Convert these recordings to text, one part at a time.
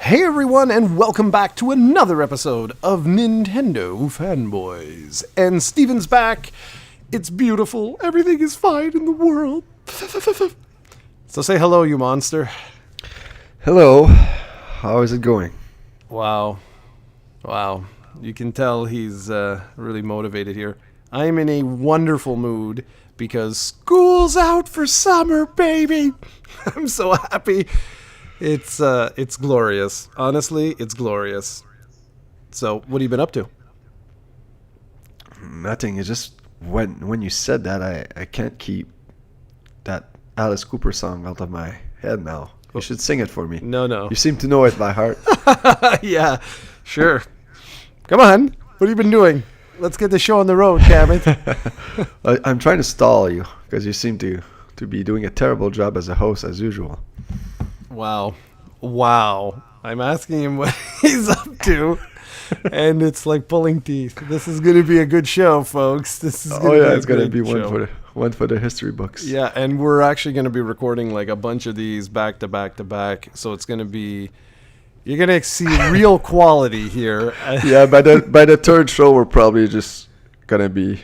Hey everyone, and welcome back to another episode of Nintendo Fanboyz. And Steven's back. It's beautiful. Everything is fine in the world. So say hello, you monster. Hello. How is it going? Wow. You can tell he's really motivated here. I'm in a wonderful mood because school's out for summer, baby. I'm so happy. It's glorious. Honestly, it's glorious. So, what have you been up to? Nothing. It's just when you said that, I can't keep that Alice Cooper song out of my head now. You should sing it for me. No. You seem to know it by heart. Yeah, sure. Come on. What have you been doing? Let's get the show on the road, damn it. I'm trying to stall you because you seem to be doing a terrible job as a host as usual. Wow. I'm asking him what he's up to, and it's like pulling teeth. This is going to be a good show, folks. It's going to be one for the history books. Yeah, and we're actually going to be recording like a bunch of these back to back, so it's going to be... You're going to see real quality here. Yeah, by the third show, we're probably just going to be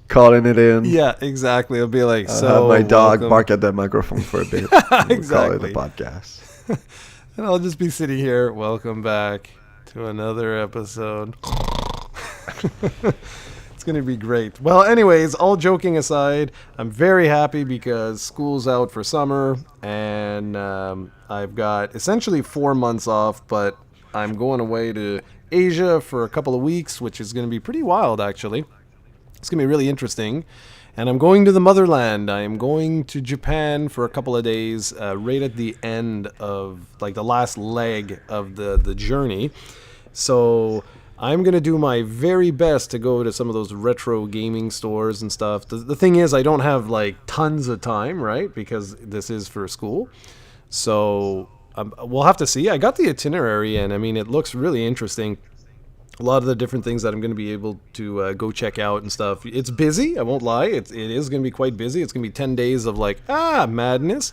calling it in. Yeah, exactly. It'll be like, have my dog bark at the microphone for a bit. Exactly. We'll call it a podcast. And I'll just be sitting here. Welcome back to another episode. It's going to be great. Well, anyways, all joking aside, I'm very happy because school's out for summer, and I've got essentially 4 months off, but I'm going away to Asia for a couple of weeks, which is going to be pretty wild, actually. It's going to be really interesting. And I'm going to the motherland. I am going to Japan for a couple of days, right at the end of, like, the last leg of the journey. So I'm going to do my very best to go to some of those retro gaming stores and stuff. The thing is, I don't have, like, tons of time, right? Because this is for school. So we'll have to see. I got the itinerary, and, I mean, it looks really interesting. A lot of the different things that I'm going to be able to go check out and stuff. It's busy, I won't lie. It is going to be quite busy. It's going to be 10 days of like, madness.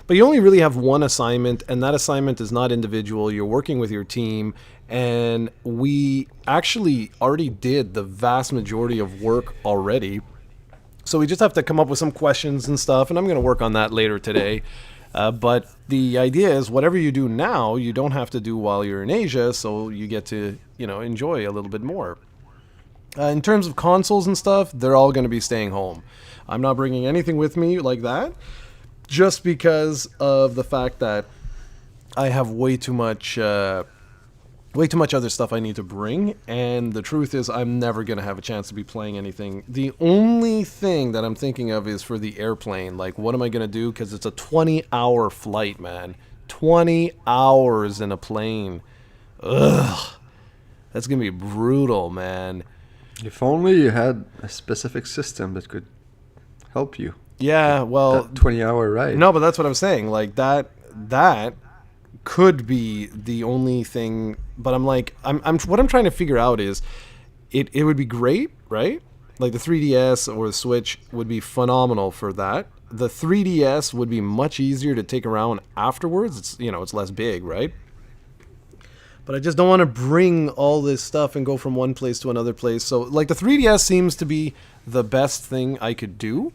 But you only really have one assignment, and that assignment is not individual. You're working with your team, and we actually already did the vast majority of work already. So we just have to come up with some questions and stuff, and I'm going to work on that later today. But the idea is whatever you do now, you don't have to do while you're in Asia, so you get to, enjoy a little bit more. In terms of consoles and stuff, they're all going to be staying home. I'm not bringing anything with me like that, just because of the fact that I have way too much other stuff I need to bring, and the truth is I'm never going to have a chance to be playing anything. The only thing that I'm thinking of is for the airplane. Like, what am I going to do? Because it's a 20-hour flight, man. 20 hours in a plane. Ugh. That's going to be brutal, man. If only you had a specific system that could help you. Yeah, well... That 20-hour ride. No, but that's what I'm saying. Like, that could be the only thing, but I'm like, what I'm trying to figure out is, it would be great, right? Like the 3DS or the Switch would be phenomenal for that. The 3DS would be much easier to take around afterwards. It's less big, right? But I just don't want to bring all this stuff and go from one place to another place. So, like, the 3DS seems to be the best thing I could do.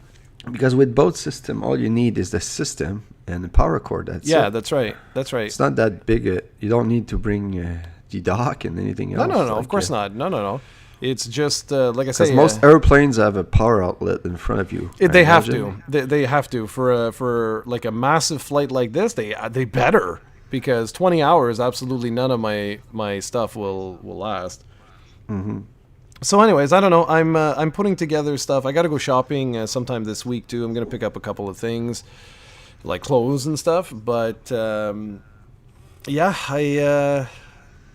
Because with both system, all you need is the system and the power cord. That's right. It's not that big. You don't need to bring the dock and anything else. No. Of course not. No. It's just like I say. Because most airplanes have a power outlet in front of you. They have to. They have to for like a massive flight like this. They better, because 20 hours, absolutely none of my stuff will last. Mm-hmm. So anyways, I don't know. I'm putting together stuff. I got to go shopping sometime this week too. I'm going to pick up a couple of things like clothes and stuff. But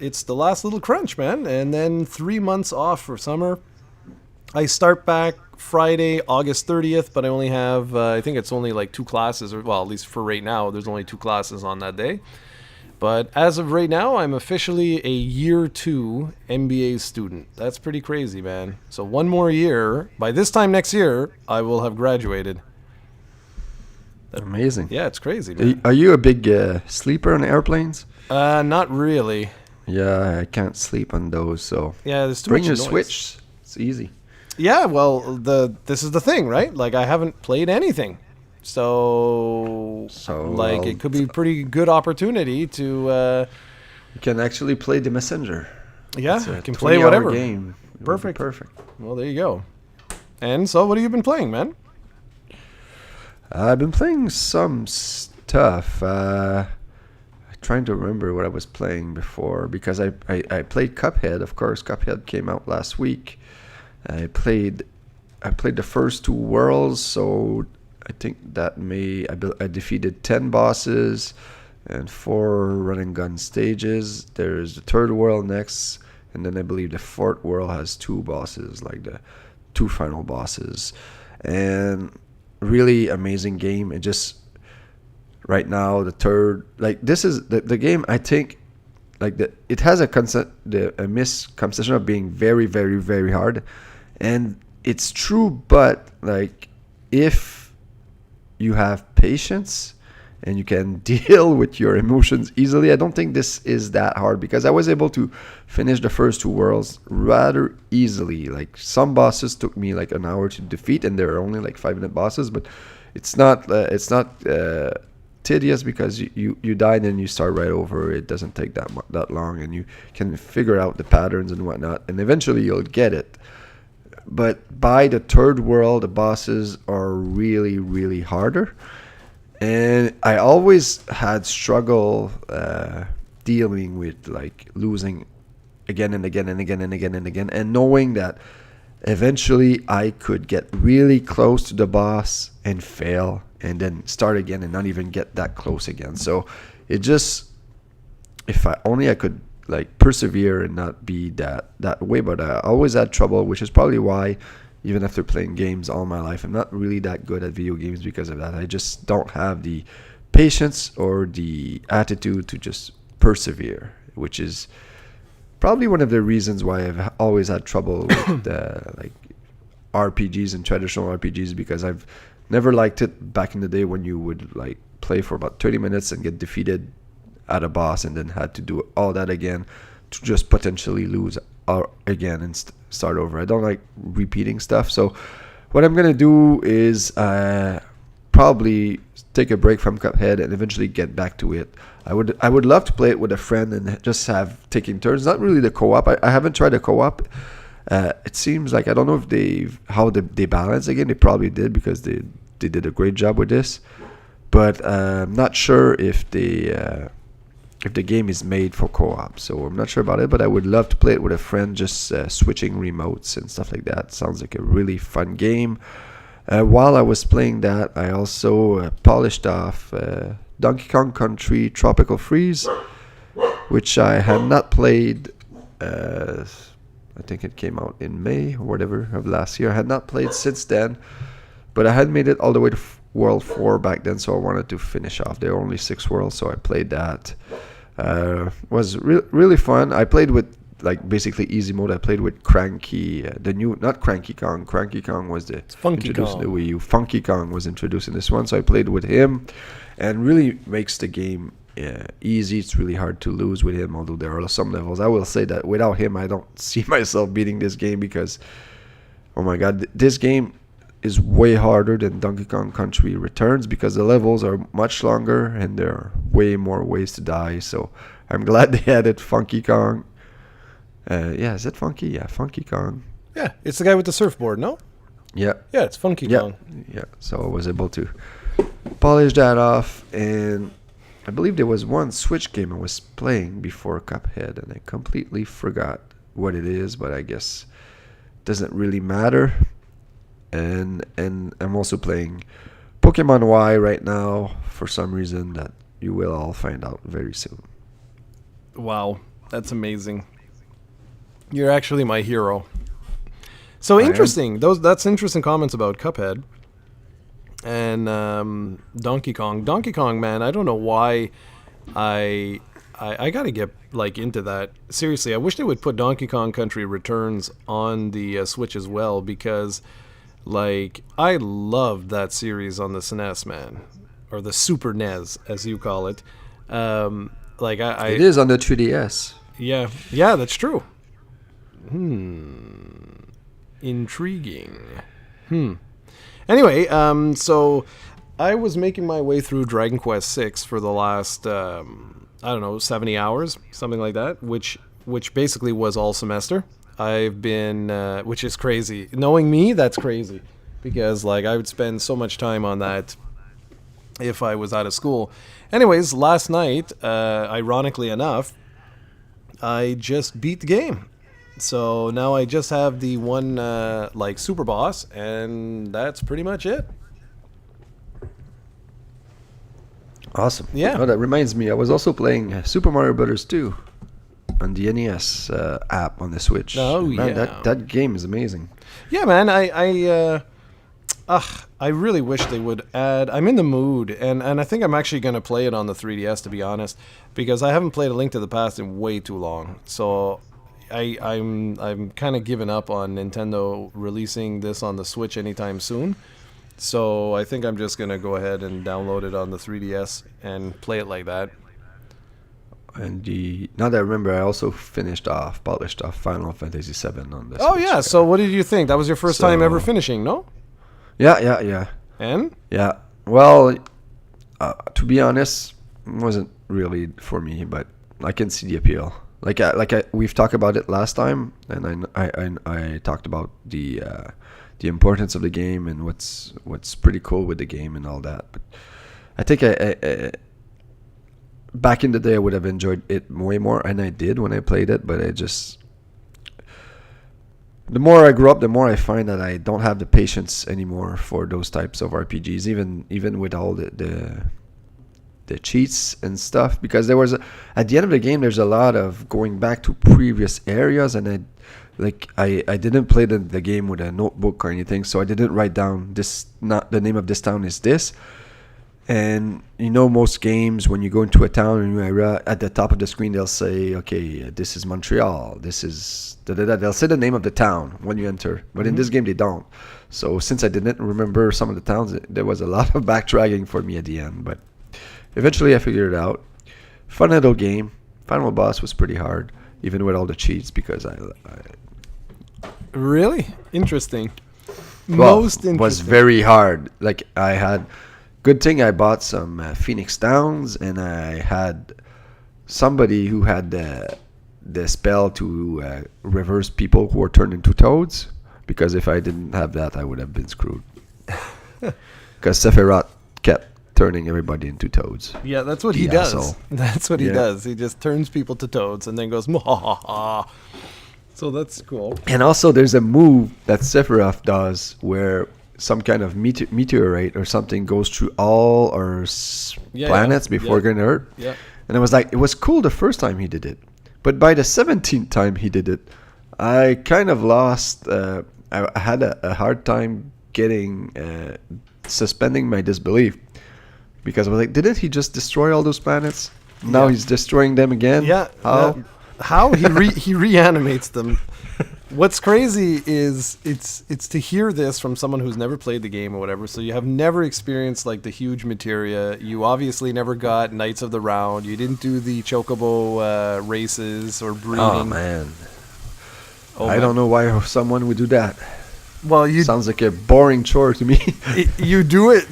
it's the last little crunch, man. And then 3 months off for summer. I start back Friday, August 30th, but I only have, I think it's only like 2 classes, or well, at least for right now, there's only 2 classes on that day. But as of right now, I'm officially a year 2 MBA student. That's pretty crazy, man. So 1 more year. By this time next year, I will have graduated. Amazing. Yeah, it's crazy, man. Are you a big sleeper on airplanes? Not really. Yeah, I can't sleep on those. So Yeah, there's too bring much your noise. Switch. It's easy. Yeah, well, this is the thing, right? Like, I haven't played anything, so So like it could be pretty good opportunity to. you can actually play the Messenger. Yeah, It's a I can play 20-hour whatever. game. It would be Perfect. Perfect. Well, there you go. And so, what have you been playing, man? I've been playing some stuff. Trying to remember what I was playing before because I played Cuphead. Of course, Cuphead came out last week. I played the first two worlds, so I think that I defeated 10 bosses and 4 run and gun stages. There's the third world next, and then I believe the fourth world has 2 bosses, like the 2 final bosses. And really amazing game. It just right now the third, like, this is the game, I think, like, it has a misconception of being very, very, very hard, and it's true. But like, if you have patience and you can deal with your emotions easily, I don't think this is that hard, because I was able to finish the first 2 worlds rather easily. Like, some bosses took me like an hour to defeat, and there are only like 5-minute bosses, but it's not tedious, because you die and then you start right over. It doesn't take that long, and you can figure out the patterns and whatnot, and eventually you'll get it. But by the third world, the bosses are really, really harder. And I always had struggle dealing with, like, losing again and again and again and again and again, and knowing that eventually I could get really close to the boss and fail, and then start again and not even get that close again. So it just, if I could, like, persevere and not be that way. But I always had trouble, which is probably why, even after playing games all my life, I'm not really that good at video games because of that. I just don't have the patience or the attitude to just persevere, which is probably one of the reasons why I've always had trouble with like RPGs and traditional RPGs, because I've never liked it back in the day when you would, like, play for about 30 minutes and get defeated at a boss, and then had to do all that again to just potentially lose again and start over. I don't like repeating stuff. So what I'm gonna do is probably take a break from Cuphead and eventually get back to it. I would love to play it with a friend and just have taking turns. Not really the co-op. I haven't tried the co-op. It seems like, I don't know if how they balance again. They probably did, because they did a great job with this. But I'm not sure if the game is made for co-op, so I'm not sure about it. But I would love to play it with a friend, just switching remotes and stuff like that. Sounds like a really fun game. While I was playing that, I also polished off Donkey Kong Country Tropical Freeze, which I had not played. I think it came out in May or whatever of last year. I had not played since then, but I had made it all the way to World 4 back then, so I wanted to finish off. There were only 6 worlds, so I played that. Was really fun. I played with, like, basically easy mode. I played with Cranky, not Cranky Kong. Cranky Kong was introduced in the Wii U. Funky Kong was introduced in this one, so I played with him, and really makes the game easy. It's really hard to lose with him, although there are some levels. I will say that without him, I don't see myself beating this game, because, oh my god, this game is way harder than Donkey Kong Country Returns, because the levels are much longer and there are way more ways to die. So I'm glad they added Funky Kong. Yeah, is it Funky? Yeah, Funky Kong. Yeah, it's the guy with the surfboard, no? Yeah. Yeah, it's Funky Kong. Yeah, so I was able to polish that off, and I believe there was one Switch game I was playing before Cuphead, and I completely forgot what it is, but I guess it doesn't really matter. And I'm also playing Pokemon Y right now, for some reason that you will all find out very soon. Wow, that's amazing. You're actually my hero. So interesting. That's interesting comments about Cuphead and Donkey Kong. Donkey Kong, man, I don't know why I gotta get, like, into that. Seriously, I wish they would put Donkey Kong Country Returns on the Switch as well, because, like, I loved that series on the SNES, man, or the Super NES, as you call it. Like It is on the 3DS. yeah, that's true. Intriguing. Anyway, so I was making my way through Dragon Quest VI for the last, I don't know, 70 hours, something like that, which basically was all semester. I've been, which is crazy. Knowing me, that's crazy, because like I would spend so much time on that if I was out of school. Anyways, last night, ironically enough, I just beat the game. So now I just have the one like super boss, and that's pretty much it. Awesome. Yeah. Oh, that reminds me, I was also playing Super Mario Brothers 2 on the NES app on the Switch. Oh, Man, yeah. that game is amazing. Yeah, man. I really wish they would add. I'm in the mood, and I think I'm actually gonna play it on the 3DS, to be honest, because I haven't played A Link to the Past in way too long. So I'm kind of giving up on Nintendo releasing this on the Switch anytime soon. So I think I'm just gonna go ahead and download it on the 3DS and play it like that. And now that I remember, I also polished off Final Fantasy VII on this. Oh yeah. So what did you think? That was your first time ever finishing, no? Yeah. And Yeah. Well, to be honest, it wasn't really for me, but I can see the appeal. We've talked about it last time, and I talked about the importance of the game and what's pretty cool with the game and all that. But I think I back in the day I would have enjoyed it way more, and I did when I played it. But the more I grew up, the more I find that I don't have the patience anymore for those types of RPGs, even with all the cheats and stuff, because at the end of the game there's a lot of going back to previous areas, and I didn't play the game with a notebook or anything, so I didn't write down not the name of this town is this. And most games, when you go into a town and at the top of the screen they'll say, okay, this is Montreal, this is they'll say the name of the town when you enter, but in this game they don't. So since I didn't remember some of the towns, there was a lot of backtracking for me at the end, but eventually I figured it out. Fun little game. Final boss was pretty hard, even with all the cheats, because I really interesting. well, Most interesting. was very hard. Like I had, good thing I bought some Phoenix Downs, and I had somebody who had the spell to reverse people who were turned into toads, because if I didn't have that, I would have been screwed. Because Sephiroth kept turning everybody into toads. Yeah, that's what he The does. asshole. That's what he Yeah. does. He just turns people to toads and then goes, "Mwahaha." So that's cool. And also, there's a move that Sephiroth does where some kind of meteorite or something goes through all our planets before getting hurt. Yeah. And it was cool the first time he did it. But by the 17th time he did it, I kind of lost. I had a hard time suspending my disbelief. Because I was like, didn't he just destroy all those planets? Now he's destroying them again? Yeah. How? How he reanimates them. What's crazy is it's to hear this from someone who's never played the game or whatever. So you have never experienced like the huge materia. You obviously never got Knights of the Round. You didn't do the Chocobo races or breeding. Oh, man. I don't know why someone would do that. Well, Sounds like a boring chore to me. You do it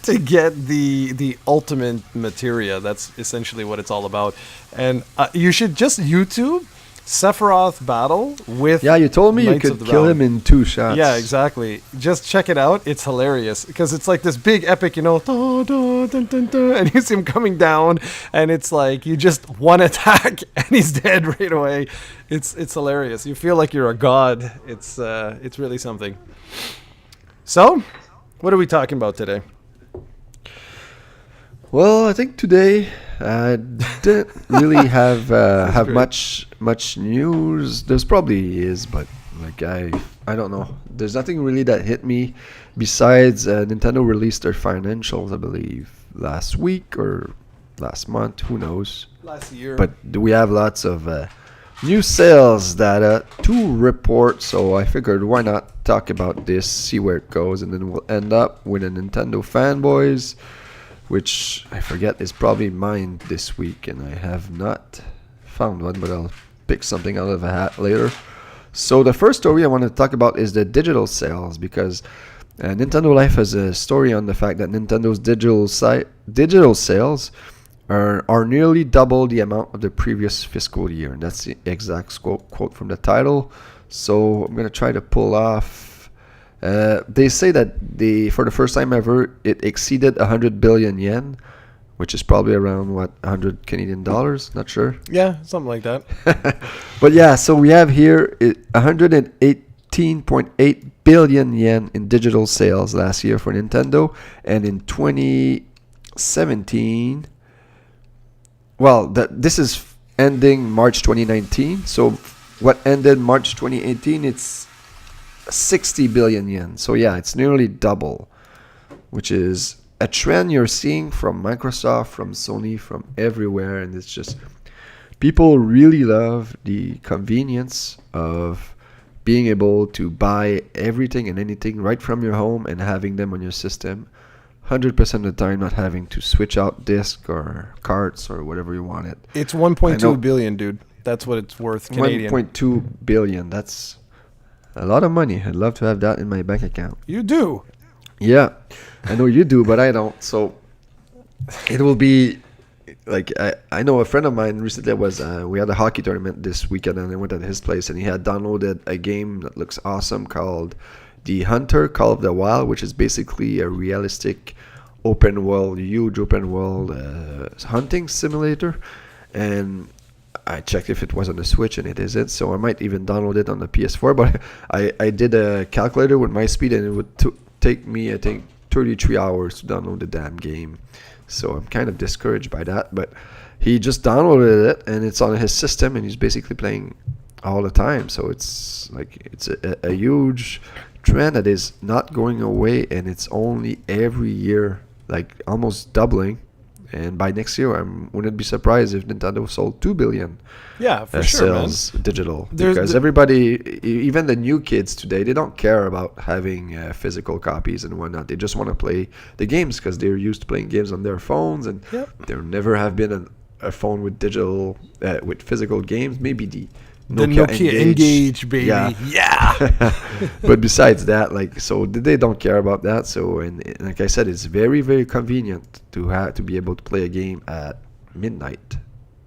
to get the ultimate materia. That's essentially what it's all about. And you should just YouTube Sephiroth battle with. Yeah, you told me Knights you of could the kill Round. him in 2 shots. Yeah, exactly. Just check it out. It's hilarious because it's like this big epic, da, da, dun, dun, dun, and you see him coming down, and it's like you just one attack and he's dead right away. It's hilarious. You feel like you're a god. It's really something. So, what are we talking about today? Well, I think today I didn't really have much news. There's probably is, but like I don't know. There's nothing really that hit me besides Nintendo released their financials, I believe, last week or last month. Who knows? Last year. But we have lots of new sales data to report, so I figured why not talk about this, see where it goes, and then we'll end up with a Nintendo Fanboyz which I forget is probably mine this week, and I have not found one, but I'll pick something out of a hat later. So the first story I want to talk about is the digital sales, because Nintendo Life has a story on the fact that Nintendo's digital sales are nearly double the amount of the previous fiscal year. And that's the exact quote from the title. So I'm going to try to pull off. They say that for the first time ever, it exceeded 100 billion yen, which is probably around, 100 Canadian dollars? Not sure. Yeah, something like that. But yeah, so we have here 118.8 billion yen in digital sales last year for Nintendo. And in 2017, well, this is ending March 2019. So what ended March 2018, it's 60 billion yen. So yeah, it's nearly double, which is a trend you're seeing from Microsoft, from Sony, from everywhere. And it's just, people really love the convenience of being able to buy everything and anything right from your home and having them on your system 100% of the time, not having to switch out disk or carts or whatever you want it. It's 1.2 billion, dude. That's what it's worth Canadian. 1.2 billion. That's a lot of money. I'd love to have that in my bank account. You do. Yeah, I know you do, but I don't. So it will be like, I know a friend of mine recently we had a hockey tournament this weekend, and I went at his place, and he had downloaded a game that looks awesome called The Hunter, Call of the Wild, which is basically a realistic huge open world hunting simulator. And I checked if it was on the Switch, and it isn't, so I might even download it on the PS4. But I did a calculator with my speed, and it would take me, I think, 33 hours to download the damn game. So I'm kind of discouraged by that. But he just downloaded it, and it's on his system, and he's basically playing all the time. So it's like, it's a huge trend that is not going away, and it's only every year, like almost doubling. And by next year, I wouldn't be surprised if Nintendo sold 2 billion for sure, sales digital. Because everybody, even the new kids today, they don't care about having physical copies and whatnot. They just want to play the games because they're used to playing games on their phones, and there never have been a phone with digital, with physical games. Maybe the Nokia Engage, baby. Yeah. But besides that, so they don't care about that. So, and like I said, it's very, very convenient to be able to play a game at midnight.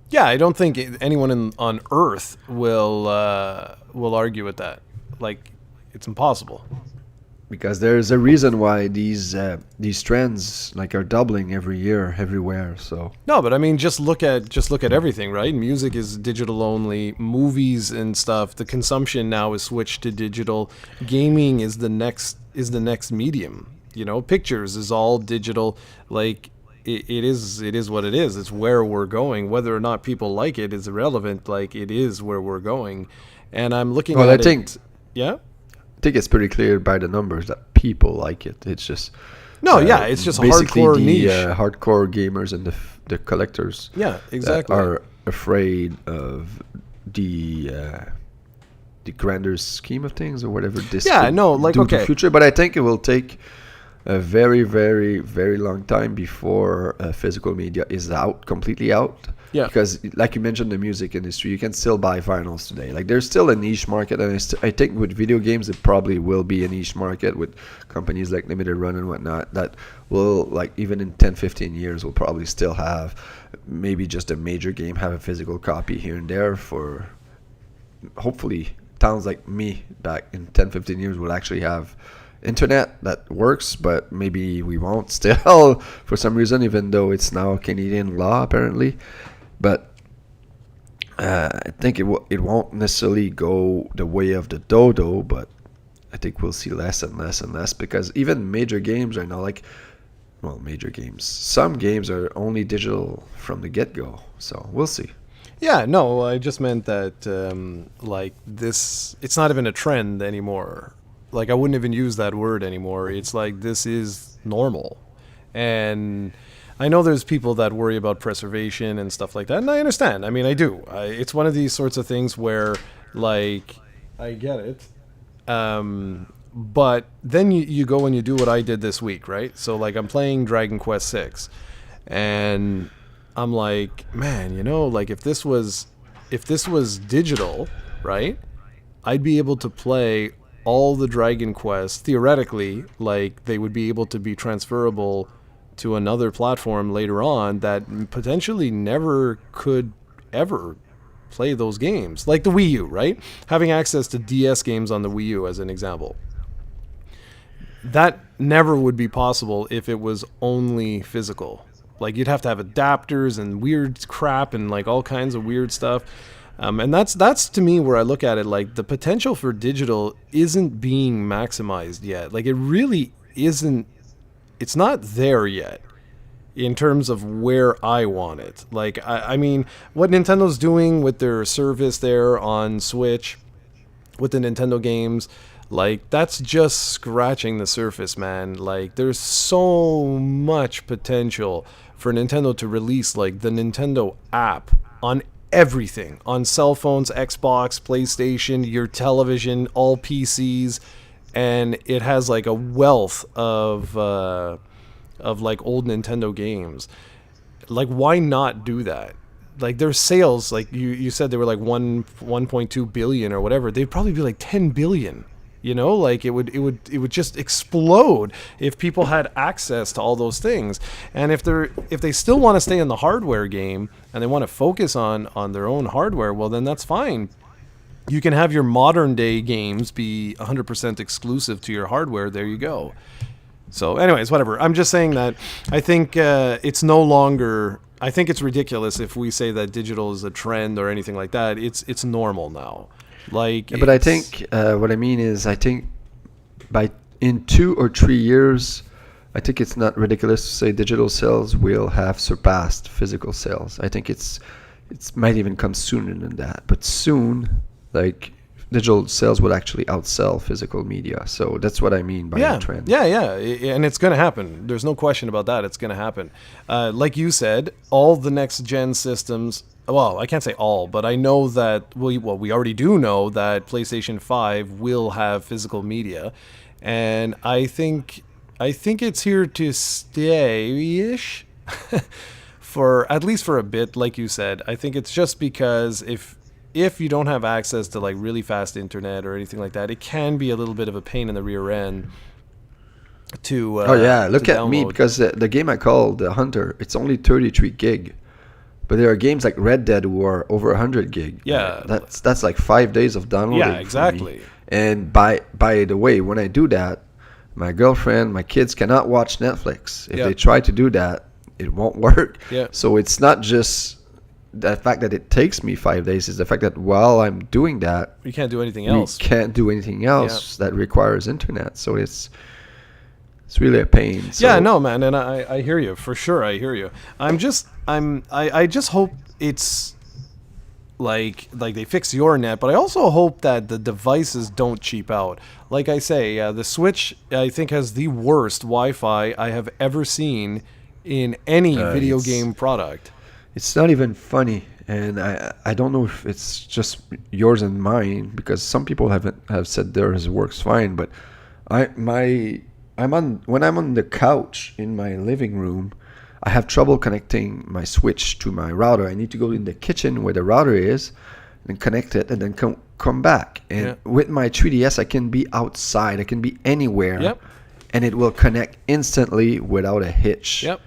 Yeah, I don't think anyone on Earth will argue with that. Like, it's impossible. Because there's a reason why these trends are doubling every year everywhere. So no, but I mean, just look at everything, right? Music is digital only. Movies and stuff, the consumption now is switched to digital. Gaming is the next medium. You know, pictures is all digital. Like it is what it is. It's where we're going. Whether or not people like it is irrelevant. Like, it is where we're going. And I'm looking at it. Yeah. I think it's pretty clear by the numbers that people like it. It's just it's just basically hardcore the niche. Hardcore gamers and the collectors. Yeah, exactly. That are afraid of the grander scheme of things or whatever this do in the future. But I think it will take a very, very, very long time before physical media is completely out. Yeah. Because, like you mentioned, the music industry, you can still buy vinyls today. Like, there's still a niche market, and I think with video games, it probably will be a niche market with companies like Limited Run and whatnot that will, like, even in 10, 15 years, will probably still have maybe just a major game, have a physical copy here and there for, hopefully, towns like me back in 10, 15 years will actually have internet that works, but maybe we won't still for some reason, even though it's now Canadian law, apparently. But I think it won't necessarily go the way of the dodo, but I think we'll see less and less and less, because even major games right now, major games, some games are only digital from the get-go, so we'll see. Yeah, no, I just meant that, this, it's not even a trend anymore. Like, I wouldn't even use that word anymore. It's like, this is normal. And I know there's people that worry about preservation and stuff like that, and I understand. I mean, I do. It's one of these sorts of things where, I get it. But then you go and you do what I did this week, right? So like I'm playing Dragon Quest 6, and I'm like, man, like if this was digital, right? I'd be able to play all the Dragon Quests theoretically, like they would be able to be transferable to another platform later on that potentially never could ever play those games, like the Wii U, right? Having access to DS games on the Wii U as an example. That never would be possible if it was only physical. Like you'd have to have adapters and weird crap and like all kinds of weird stuff. And that's to me where I look at it, like the potential for digital isn't being maximized yet. Like it really isn't. It's not there yet in terms of where I want it. Like I mean, what Nintendo's doing with their service there on Switch, with the Nintendo games. Like, that's just scratching the surface, man. Like, there's so much potential for Nintendo to release, like, the Nintendo app on everything. On cell phones, Xbox, PlayStation, your television, all PCs. And it has, like, a wealth of like, old Nintendo games. Like, why not do that? Like, their sales, like, you said they were, like, 1.2 billion or whatever. They'd probably be, like, 10 billion. Like it would just explode if people had access to all those things. And if they still want to stay in the hardware game and they want to focus on their own hardware, well then that's fine. You can have your modern day games be 100% exclusive to your hardware. There you go. So anyways, whatever. I'm just saying that I think it's no longer. I think it's ridiculous if we say that digital is a trend or anything like that. It's normal now. Like, yeah, but I think what I mean is, I think in 2 or 3 years, I think it's not ridiculous to say digital sales will have surpassed physical sales. I think it might even come sooner than that. But soon, like digital sales will actually outsell physical media. So that's what I mean by the trend. Yeah, and it's going to happen. There's no question about that. It's going to happen. Like you said, all the next gen systems. Well, I can't say all, but I know that we already do know that PlayStation 5 will have physical media, and I think it's here to stay-ish for at least for a bit, like you said. I think it's just because if you don't have access to like really fast internet or anything like that, it can be a little bit of a pain in the rear end to look at me, because the game I called The Hunter, it's only 33 gig. But there are games like Red Dead who are over 100 gig. Yeah, that's like 5 days of downloading. Yeah, exactly. And by the way, when I do that, my girlfriend, my kids cannot watch Netflix. If they try to do that, it won't work. Yeah. So it's not just the fact that it takes me 5 days; it's the fact that while I'm doing that, you can't do anything else. We can't do anything else that requires internet. So it's really a pain. So. Yeah, no, man, and I hear you for sure. I hear you. I just hope it's like they fix your net, but I also hope that the devices don't cheap out. Like I say, the Switch I think has the worst Wi-Fi I have ever seen in any video game product. It's not even funny, and I don't know if it's just yours and mine, because some people have said theirs works fine, but when I'm on the couch in my living room, I have trouble connecting my Switch to my router. I need to go in the kitchen where the router is and connect it, and then come back. And with my 3DS, I can be outside. I can be anywhere, and it will connect instantly without a hitch. Yep.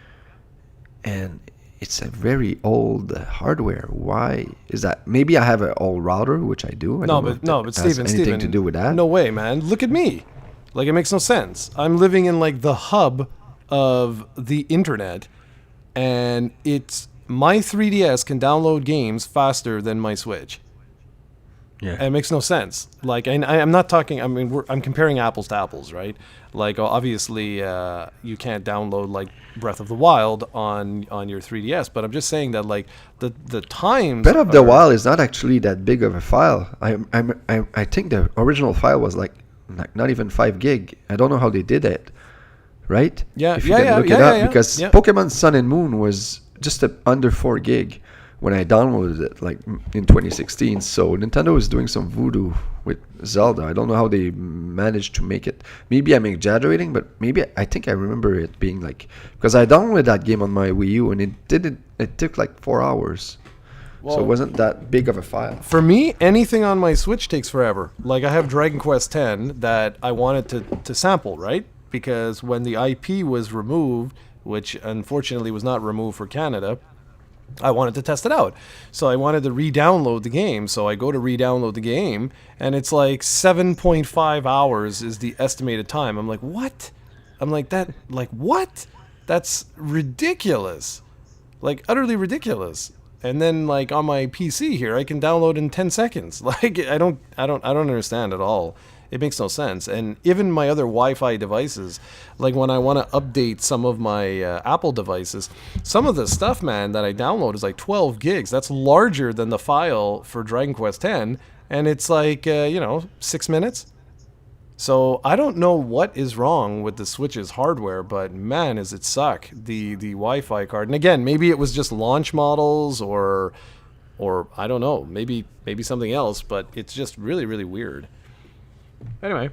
And it's a very old hardware. Why is that? Maybe I have an old router, which I do. But Steven, anything to do with that? No way, man. Look at me. Like, it makes no sense. I'm living in like the hub of the internet, and my 3DS can download games faster than my Switch. Yeah, and it makes no sense. Like, I'm not talking. I mean, I'm comparing apples to apples, right? Like, obviously, you can't download like Breath of the Wild on your 3DS, but I'm just saying that like the times. Breath of the Wild is not actually that big of a file. I think the original file was like not even 5 gig. I don't know how they did it. Right? Yeah, if you can look it up, because Pokemon Sun and Moon was just under 4 gig, when I downloaded it, like in 2016. So Nintendo is doing some voodoo with Zelda. I don't know how they managed to make it. Maybe I'm exaggerating, but maybe I think I remember it being like, because I downloaded that game on my Wii U and it took like 4 hours. So it wasn't that big of a file. For me, anything on my Switch takes forever. Like I have Dragon Quest X that I wanted to sample, right? Because when the IP was removed, which unfortunately was not removed for Canada, I wanted to test it out. So I wanted to re-download the game. So I go to re-download the game, and it's like 7.5 hours is the estimated time. I'm like, what? I'm like, what? That's ridiculous. Like, utterly ridiculous. And then, like, on my PC here, I can download in 10 seconds. Like, I don't understand at all. It makes no sense. And even my other Wi-Fi devices, like when I want to update some of my Apple devices, some of the stuff, man, that I download is like 12 gigs. That's larger than the file for Dragon Quest X, and it's like 6 minutes. So I don't know what is wrong with the Switch's hardware, but man, does it suck, the Wi-Fi card. And again, maybe it was just launch models or I don't know, maybe something else, but it's just really, really weird. Anyway,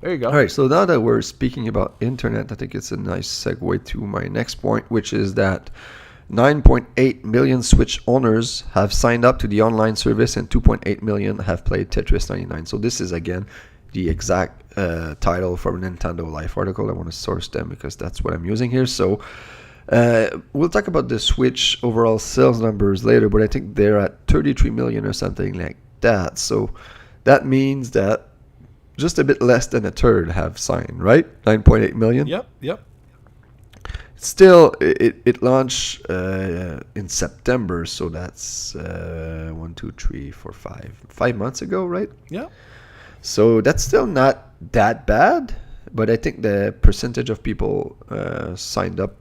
there you go. All right, so now that we're speaking about internet, I think it's a nice segue to my next point, which is that 9.8 million Switch owners have signed up to the online service and 2.8 million have played Tetris 99. So this is, again, the exact title from a Nintendo Life article. I want to source them because that's what I'm using here. So we'll talk about the Switch overall sales numbers later, but I think they're at 33 million or something like that. So that means that just a bit less than a third have signed, right? 9.8 million? Yep. Still, it launched in September, so that's 1, 2, 3, 4, 5 months ago, right? Yeah. So that's still not that bad, but I think the percentage of people signed up,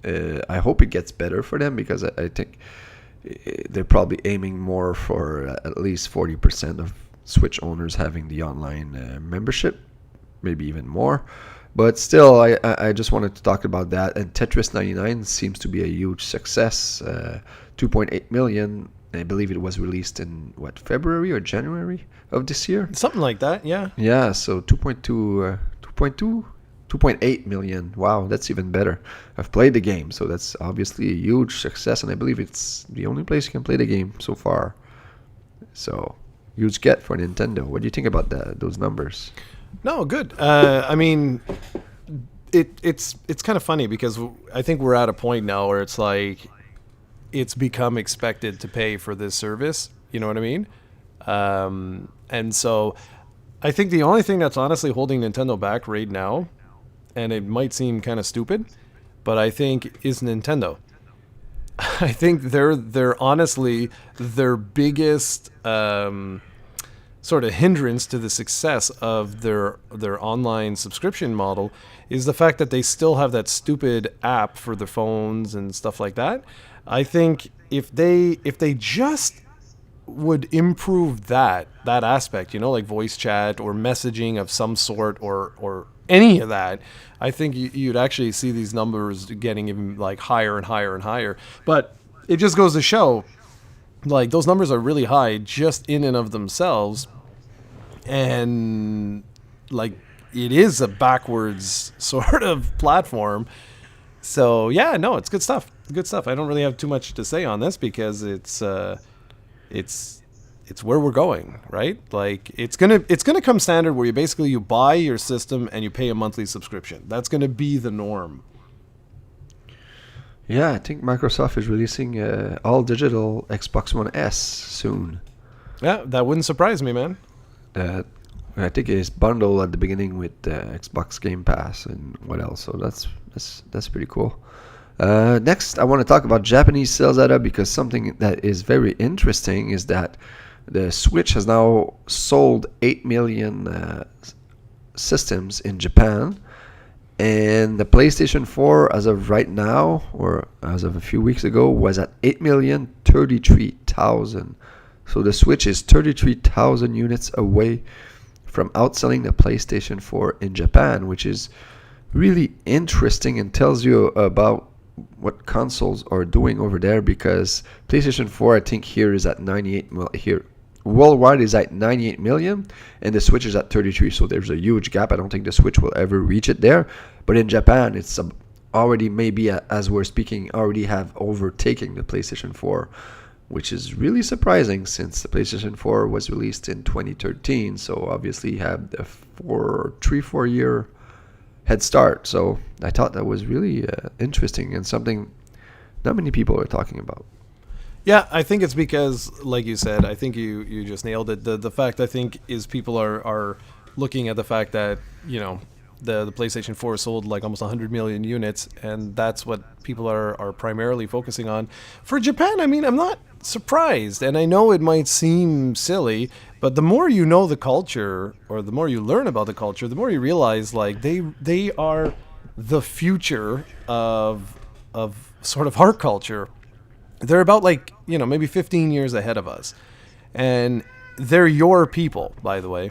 I hope it gets better for them, because I think they're probably aiming more for at least 40% of Switch owners having the online membership, maybe even more. But still, I just wanted to talk about that. And Tetris 99 seems to be a huge success. 2.8 million. I believe it was released in, February or January of this year? Something like that, yeah. Yeah, so 2.8 million. Wow, that's even better. I've played the game, so that's obviously a huge success. And I believe it's the only place you can play the game so far. So huge get for Nintendo. What do you think about those numbers? No, good. I mean, it's kind of funny because I think we're at a point now where it's like it's become expected to pay for this service. You know what I mean? And so I think the only thing that's honestly holding Nintendo back right now, and it might seem kind of stupid, but I think is Nintendo. I think they're honestly their biggest sort of hindrance to the success of their online subscription model is the fact that they still have that stupid app for their phones and stuff like that. I think if they just would improve that aspect, like voice chat or messaging of some sort or any of that, I think you'd actually see these numbers getting even like higher and higher and higher. But it just goes to show, like, those numbers are really high just in and of themselves. And like, it is a backwards sort of platform. So yeah, no, it's good stuff. Good stuff. I don't really have too much to say on this because it's where we're going, right? Like it's gonna come standard where you buy your system and you pay a monthly subscription. That's gonna be the norm. Yeah, I think Microsoft is releasing all digital Xbox One S soon. Yeah, that wouldn't surprise me, man. I think it's bundled at the beginning with Xbox Game Pass and what else. So that's pretty cool. Next, I want to talk about Japanese sales data, because something that is very interesting is that the Switch has now sold 8 million systems in Japan, and the PlayStation 4 as of right now, or as of a few weeks ago, was at 8,033,000. So the Switch is 33,000 units away from outselling the PlayStation 4 in Japan, which is really interesting and tells you about what consoles are doing over there, because PlayStation 4 I think here is at 98 here worldwide is at 98 million, and the Switch is at 33. So there's a huge gap. I don't think the Switch will ever reach it there. But in Japan, it's already maybe as we're speaking already have overtaken the PlayStation 4, which is really surprising since the PlayStation 4 was released in 2013. So obviously you have the 4 year head start. So I thought that was really interesting and something not many people are talking about. Yeah, I think it's because, like you said, I think you just nailed it. The fact, I think, is people are looking at the fact that, the PlayStation 4 sold like almost 100 million units, and that's what people are primarily focusing on. For Japan, I mean, I'm not surprised, and I know it might seem silly, but the more you know the culture, or the more you learn about the culture, the more you realize like they are the future of sort of our culture. They're about like, maybe 15 years ahead of us. And they're your people, by the way.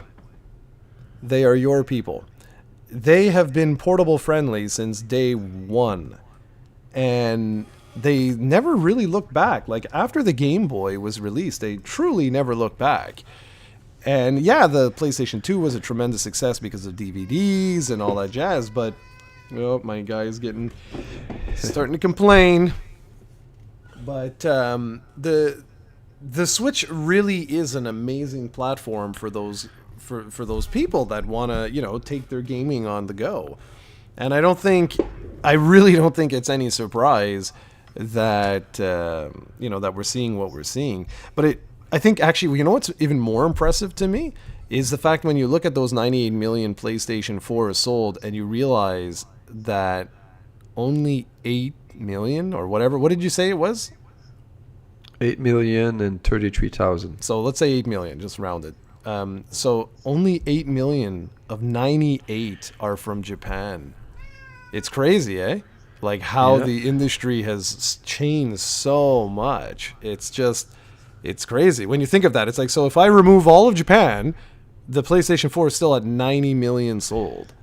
They are your people. They have been portable friendly since day one. And they never really looked back. Like after the Game Boy was released, they truly never looked back. And yeah, the PlayStation 2 was a tremendous success because of DVDs and all that jazz. But, my guy is starting to complain. But the Switch really is an amazing platform for those people that want to take their gaming on the go, and I really don't think it's any surprise that that we're seeing what we're seeing. But I think actually, what's even more impressive to me is the fact when you look at those 98 million PlayStation 4s sold and you realize that only 8 million or whatever. What did you say it was? 8,033,000. So let's say 8 million, just rounded. So only 8 million of 98 are from Japan. It's crazy, eh? Like how the industry has changed so much. It's crazy. When you think of that, it's like, so if I remove all of Japan, the PlayStation 4 is still at 90 million sold.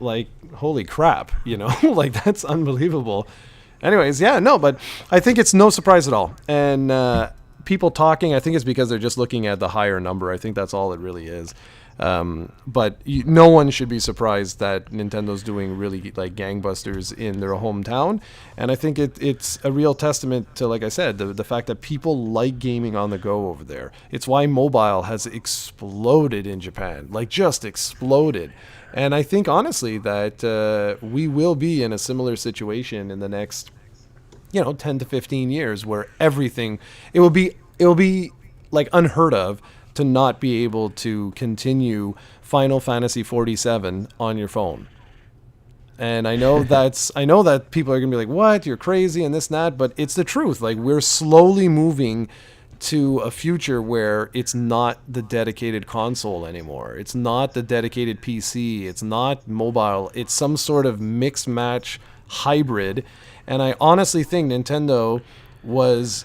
Like, holy crap, like that's unbelievable. Anyways, but I think it's no surprise at all. And people talking, I think it's because they're just looking at the higher number. I think that's all it really is. But no one should be surprised that Nintendo's doing really like gangbusters in their hometown. And I think it's a real testament to, like I said, the fact that people like gaming on the go over there. It's why mobile has exploded in Japan, like just exploded. And I think honestly that we will be in a similar situation in the next 10 to 15 years where everything, it will be like unheard of to not be able to continue Final Fantasy 47 on your phone. And I know that people are going to be like, what? You're crazy and this and that. But it's the truth. Like, we're slowly moving to a future where it's not the dedicated console anymore. It's not the dedicated PC. It's not mobile. It's some sort of mix match hybrid. And I honestly think Nintendo was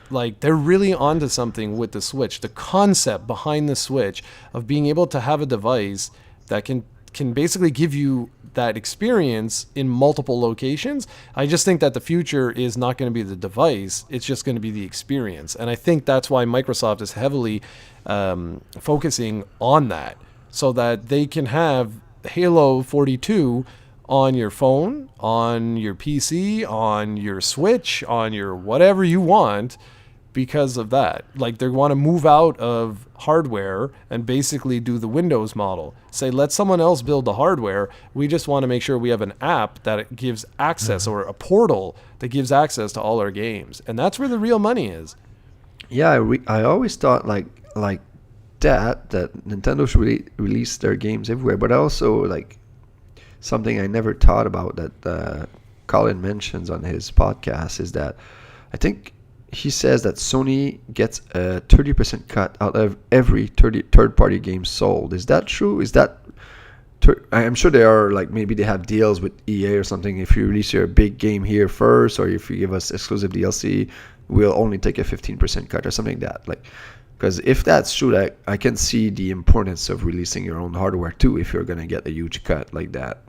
like, they're really onto something with the Switch. The concept behind the Switch of being able to have a device that can basically give you that experience in multiple locations. I just think that the future is not going to be the device. It's just going to be the experience. And I think that's why Microsoft is heavily focusing on that, so that they can have Halo 42 on your phone, on your PC, on your Switch, on your whatever you want. Because of that, like, they want to move out of hardware and basically do the Windows model. Say, let someone else build the hardware. We just want to make sure we have an app that gives access, or a portal that gives access to all our games, and that's where the real money is. Yeah, I always thought like that Nintendo should release their games everywhere, but also like something I never thought about that Colin mentions on his podcast is that I think he says that Sony gets a 30% cut out of every third-party game sold. Is that true? Is that... I'm sure they are, like, maybe they have deals with EA or something. If you release your big game here first, or if you give us exclusive DLC, we'll only take a 15% cut or something like that. Like, because if that's true, I can see the importance of releasing your own hardware too if you're going to get a huge cut like that.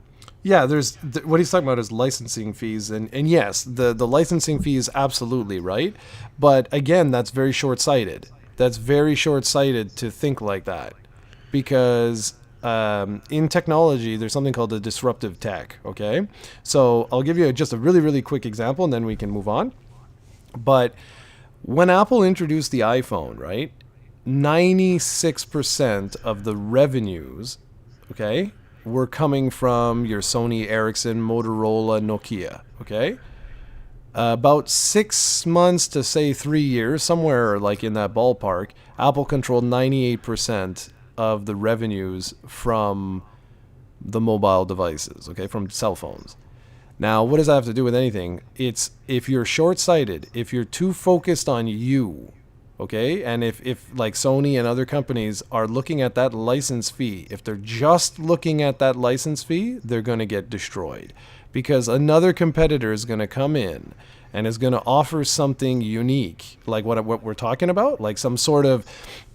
Yeah, what he's talking about is licensing fees, and yes, the licensing fee is absolutely right, but again, that's very short sighted. That's very short sighted to think like that, because in technology, there's something called a disruptive tech. Okay, so I'll give you just a really quick example, and then we can move on. But when Apple introduced the iPhone, right, 96% of the revenues, okay, were coming from your Sony, Ericsson, Motorola, Nokia, okay? About 6 months to say 3 years, somewhere like in that ballpark, Apple controlled 98% of the revenues from the mobile devices, okay, from cell phones. Now, what does that have to do with anything? It's if you're short-sighted, if you're too focused on you, okay, and if like Sony and other companies are looking at that license fee, if they're just looking at that license fee, they're going to get destroyed, because another competitor is going to come in and is going to offer something unique, like what we're talking about, like some sort of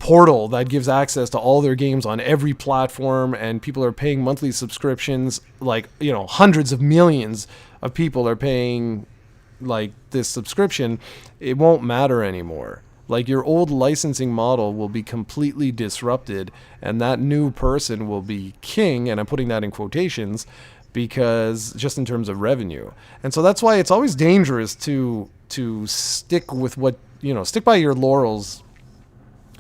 portal that gives access to all their games on every platform, and people are paying monthly subscriptions, like, you know, hundreds of millions of people are paying like this subscription. It won't matter anymore. Like, your old licensing model will be completely disrupted, and that new person will be king, and I'm putting that in quotations, because just in terms of revenue. And so that's why it's always dangerous to stick with what, you know, stick by your laurels.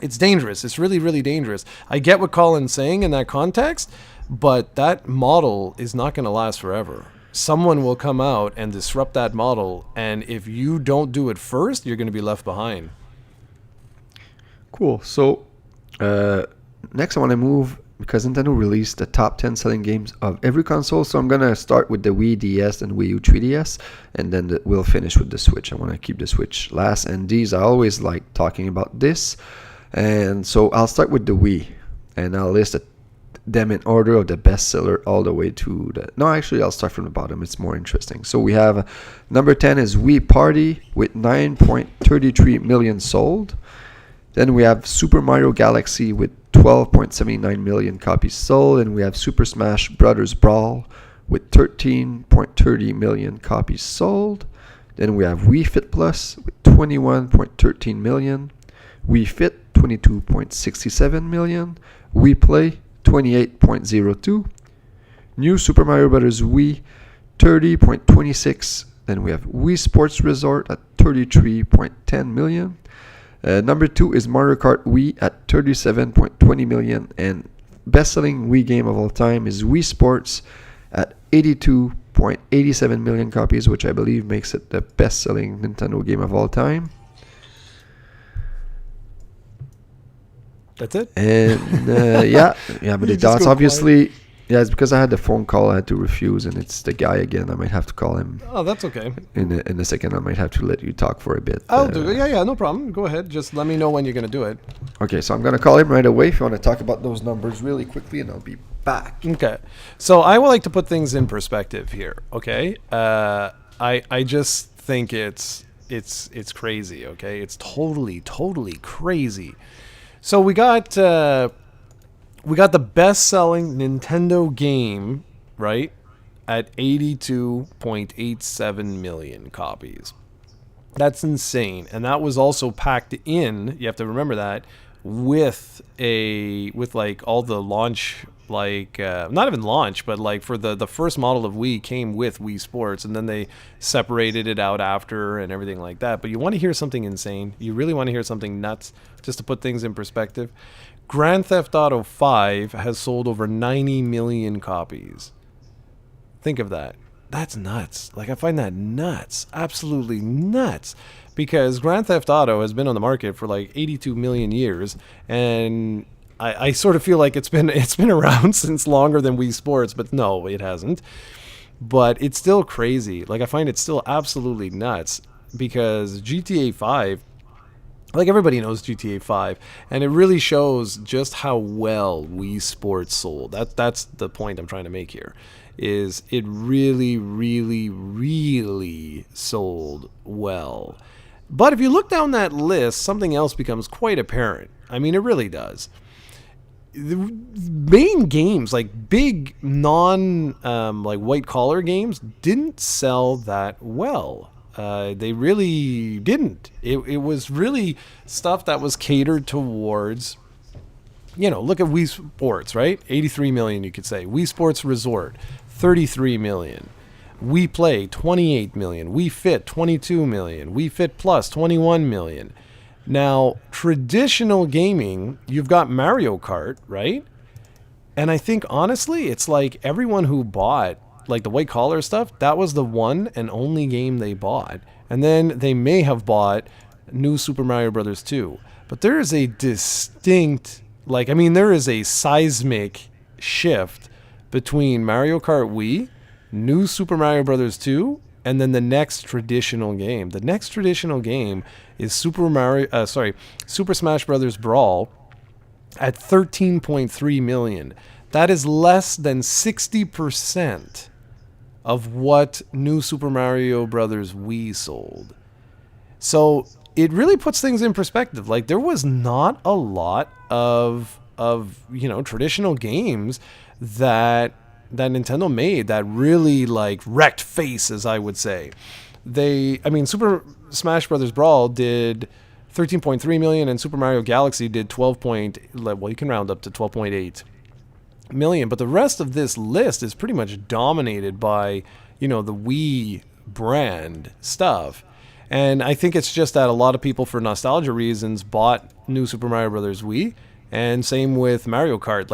It's dangerous. It's really dangerous. I get what Colin's saying in that context, but that model is not going to last forever. Someone will come out and disrupt that model, and if you don't do it first, you're going to be left behind. Cool. So next I want to move, because Nintendo released the top 10 selling games of every console. So I'm going to start with the Wii DS and Wii U 3DS, and then we'll finish with the Switch. I want to keep the Switch last, and these, I always like talking about this. And so I'll start with the Wii, and I'll list them in order of the bestseller all the way to the... No, actually, I'll start from the bottom. It's more interesting. So we have number 10 is Wii Party with 9.33 million sold. Then we have Super Mario Galaxy with 12.79 million copies sold, and we have Super Smash Bros. Brawl with 13.30 million copies sold. Then we have Wii Fit Plus with 21.13 million, Wii Fit 22.67 million, Wii Play 28.02, New Super Mario Bros. Wii 30.26. Then we have Wii Sports Resort at 33.10 million. Number 2 is Mario Kart Wii at 37.20 million, and best-selling Wii game of all time is Wii Sports at 82.87 million copies, which I believe makes it the best-selling Nintendo game of all time. That's it? And but it does obviously. Yeah, it's because I had the phone call I had to refuse, and it's the guy again. I might have to call him. Oh, that's okay. In a second, I might have to let you talk for a bit. I'll do it. Yeah, no problem. Go ahead. Just let me know when you're going to do it. Okay, so I'm going to call him right away if you want to talk about those numbers really quickly, and I'll be back. Okay. So I would like to put things in perspective here, okay? I just think it's crazy, okay? It's totally crazy. So we got the best-selling Nintendo game, right, at 82.87 million copies. That's insane. And that was also packed in, you have to remember that, with like all the launch, like, not even launch, but like for the first model of Wii came with Wii Sports, and then they separated it out after and everything like that. But you want to hear something insane? You really want to hear something nuts, just to put things in perspective? Grand Theft Auto 5 has sold over 90 million copies. Think of that. That's nuts. Like, I find that nuts. Absolutely nuts. Because Grand Theft Auto has been on the market for like 82 million years, and I sort of feel like it's been around since longer than Wii Sports, but no, it hasn't. But it's still crazy. Like, I find it still absolutely nuts, because GTA 5, like, everybody knows GTA 5, and it really shows just how well Wii Sports sold. That's the point I'm trying to make here, is it really sold well. But if you look down that list, something else becomes quite apparent. I mean, it really does. the main games, like big non like white collar games, didn't sell that well. They really didn't. It was really stuff that was catered towards, look at Wii Sports, right? 83 million, you could say. Wii Sports Resort, 33 million. Wii Play, 28 million. Wii Fit, 22 million. Wii Fit Plus, 21 million. Now, traditional gaming, you've got Mario Kart, right? And I think, honestly, it's like everyone who bought, like the white collar stuff, that was the one and only game they bought. And then they may have bought New Super Mario Bros. 2. But there is a distinct, there is a seismic shift between Mario Kart Wii, New Super Mario Bros. 2, and then the next traditional game. The next traditional game is Super Smash Bros. Brawl at 13.3 million. That is less than 60% of what New Super Mario Bros. Wii sold. So it really puts things in perspective. Like, there was not a lot of traditional games that Nintendo made that really wrecked face, as I would say. Super Smash Bros. Brawl did 13.3 million, and Super Mario Galaxy did you can round up to 12.8 million. But the rest of this list is pretty much dominated by, the Wii brand stuff. And I think it's just that a lot of people, for nostalgia reasons, bought New Super Mario Bros. Wii, and same with Mario Kart.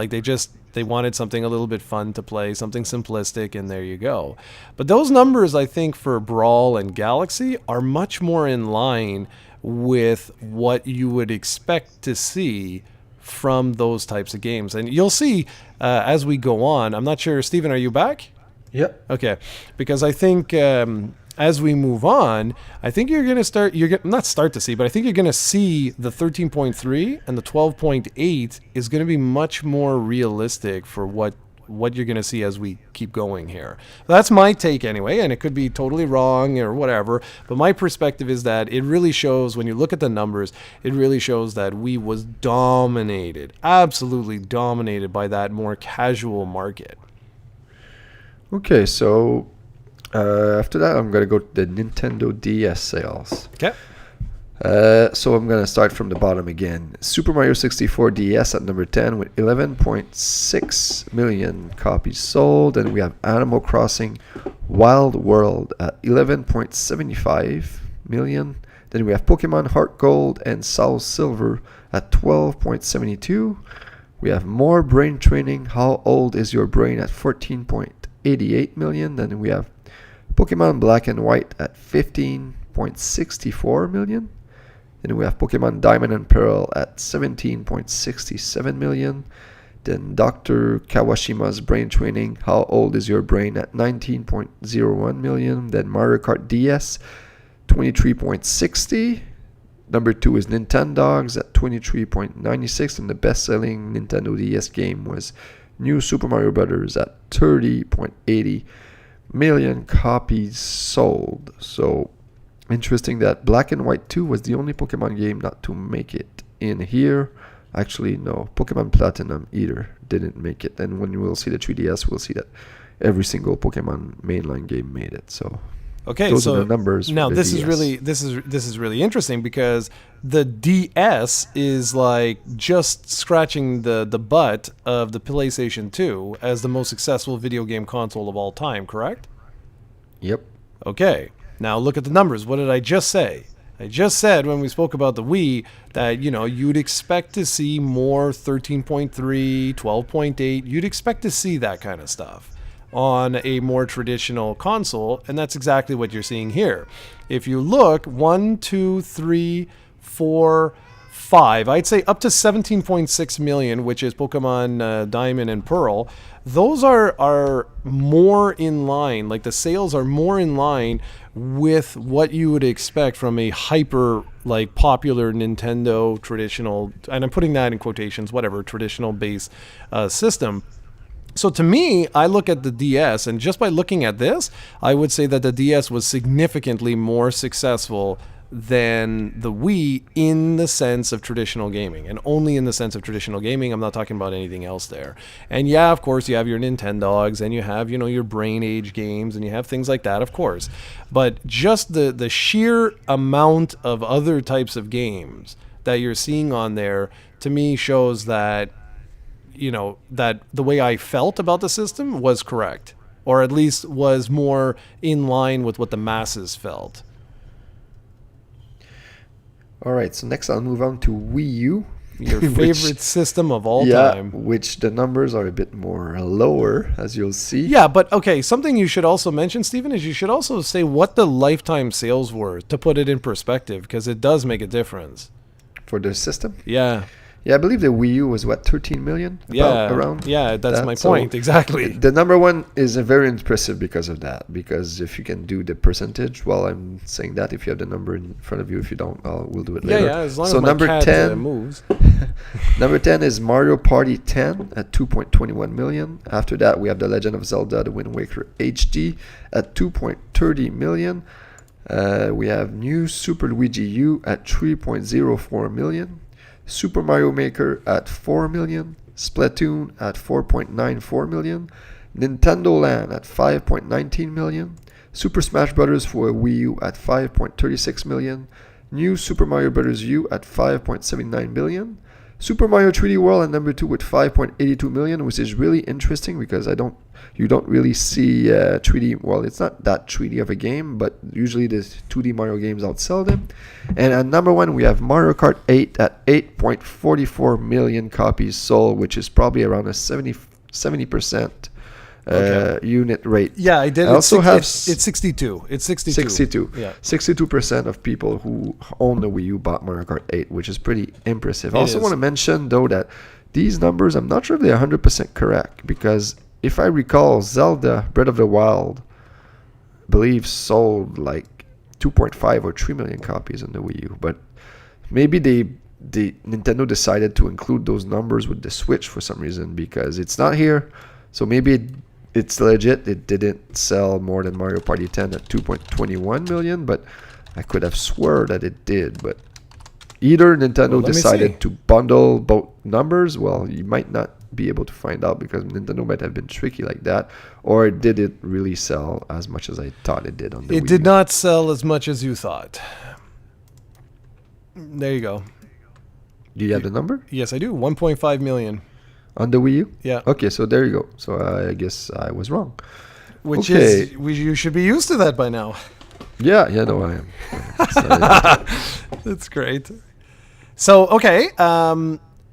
They wanted something a little bit fun to play, something simplistic, and there you go. But those numbers, I think, for Brawl and Galaxy are much more in line with what you would expect to see from those types of games. And you'll see as we go on. I'm not sure, Steven, are you back? Yep. Okay. Because I think as we move on, I think you're going to not start to see, but I think you're going to see the 13.3 and the 12.8 is going to be much more realistic for what you're going to see as we keep going here. That's my take anyway, and it could be totally wrong or whatever, but my perspective is that it really shows, when you look at the numbers, it really shows that Wii was dominated, absolutely dominated by that more casual market. Okay, so after that, I'm going to go to the Nintendo DS sales. Okay. So I'm going to start from the bottom again. Super Mario 64 DS at number 10 with 11.6 million copies sold. And we have Animal Crossing Wild World at 11.75 million. Then we have Pokemon Heart Gold and Soul Silver at 12.72. We have more Brain Training, How Old Is Your Brain at 14.88 million. Then we have Pokemon Black and White at 15.64 million. Then we have Pokemon Diamond and Pearl at 17.67 million. Then Dr. Kawashima's Brain Training, How Old Is Your Brain at 19.01 million. Then Mario Kart DS, 23.60. Number 2 is Nintendogs at 23.96. And the best-selling Nintendo DS game was New Super Mario Bros. At 30.80 million copies sold. So interesting that Black and White 2 was the only Pokemon game not to make it in here. Actually, no, Pokemon Platinum either didn't make it. And when we'll see the 3DS, we'll see that every single Pokemon mainline game made it. So okay, those so are the numbers. Now the this DS. is really interesting, because the DS is like just scratching the butt of the PlayStation 2 as the most successful video game console of all time, correct? Yep. Okay. Now look at the numbers. What did I just say? I just said when we spoke about the Wii that, you'd expect to see more 13.3, 12.8. You'd expect to see that kind of stuff on a more traditional console, and that's exactly what you're seeing here. If you look, 1, 2, 3, 4, 5, I'd say up to 17.6 million, which is Pokemon Diamond and Pearl. Those are more in line, like the sales are more in line with what you would expect from a hyper popular Nintendo traditional, and I'm putting that in quotations, whatever, traditional base system. So to me, I look at the DS, and just by looking at this, I would say that the DS was significantly more successful than the Wii in the sense of traditional gaming, and only in the sense of traditional gaming. I'm not talking about anything else there. And yeah, of course, you have your Nintendogs, and you have, your Brain Age games, and you have things like that, of course. But just the sheer amount of other types of games that you're seeing on there, to me, shows that, that the way I felt about the system was correct, or at least was more in line with what the masses felt. All right, so next I'll move on to Wii U. Your favorite system of all Yeah, time. which the numbers are a bit more lower, as you'll see. Yeah, but okay, something you should also mention, Steven, is you should also say what the lifetime sales were to put it in perspective, because it does make a difference. For the system. Yeah. Yeah, I believe the Wii U was, 13 million? Around Yeah, that's that. my So point, exactly. the number one is very impressive because of that. Because if you can do the percentage, well, I'm saying that if you have the number in front of you. If you don't, we'll do it later. Yeah, as long So as my number cat 10 moves. Number 10 is Mario Party 10 at 2.21 million. After that, we have The Legend of Zelda: The Wind Waker HD at 2.30 million. We have New Super Luigi U at 3.04 million. Super Mario Maker at 4 million. Splatoon at 4.94 million. Nintendo Land at 5.19 million. Super Smash Bros. For Wii U at 5.36 million. New Super Mario Bros. U at 5.79 million. Super Mario 3D World at number 2 with 5.82 million, which is really interesting because you don't really see 3D. Well, it's not that 3D of a game, but usually the 2D Mario games outsell them. And at number 1, we have Mario Kart 8 at 8.44 million copies sold, which is probably around a 70% unit rate. Yeah, I did. I also have it's 62. It's 62. 62. Yeah. 62% of people who own the Wii U bought Mario Kart 8, which is pretty impressive. I It also is. want to mention, though, that these numbers, I'm not sure if they're 100% correct, because if I recall, Zelda Breath of the Wild, I believe, sold like 2.5 or 3 million copies on the Wii U. But maybe Nintendo decided to include those numbers with the Switch for some reason, because it's not here. So maybe it's legit. It didn't sell more than Mario Party 10 at 2.21 million, but I could have swore that it did. But either Nintendo let me see. decided to bundle both numbers. Well, you might not be able to find out because Nintendo might have been tricky like that, or did it really sell as much as I thought it did on the Wii It did U? not sell as much as you thought. There you go. Do you have the number Yes, I do. 1.5 million. on the Wii U? Yeah. Okay, so there you go. So I guess I was wrong. Which Okay. is, you should be used to that by now. Yeah, no, I am. So, That's great. So, okay.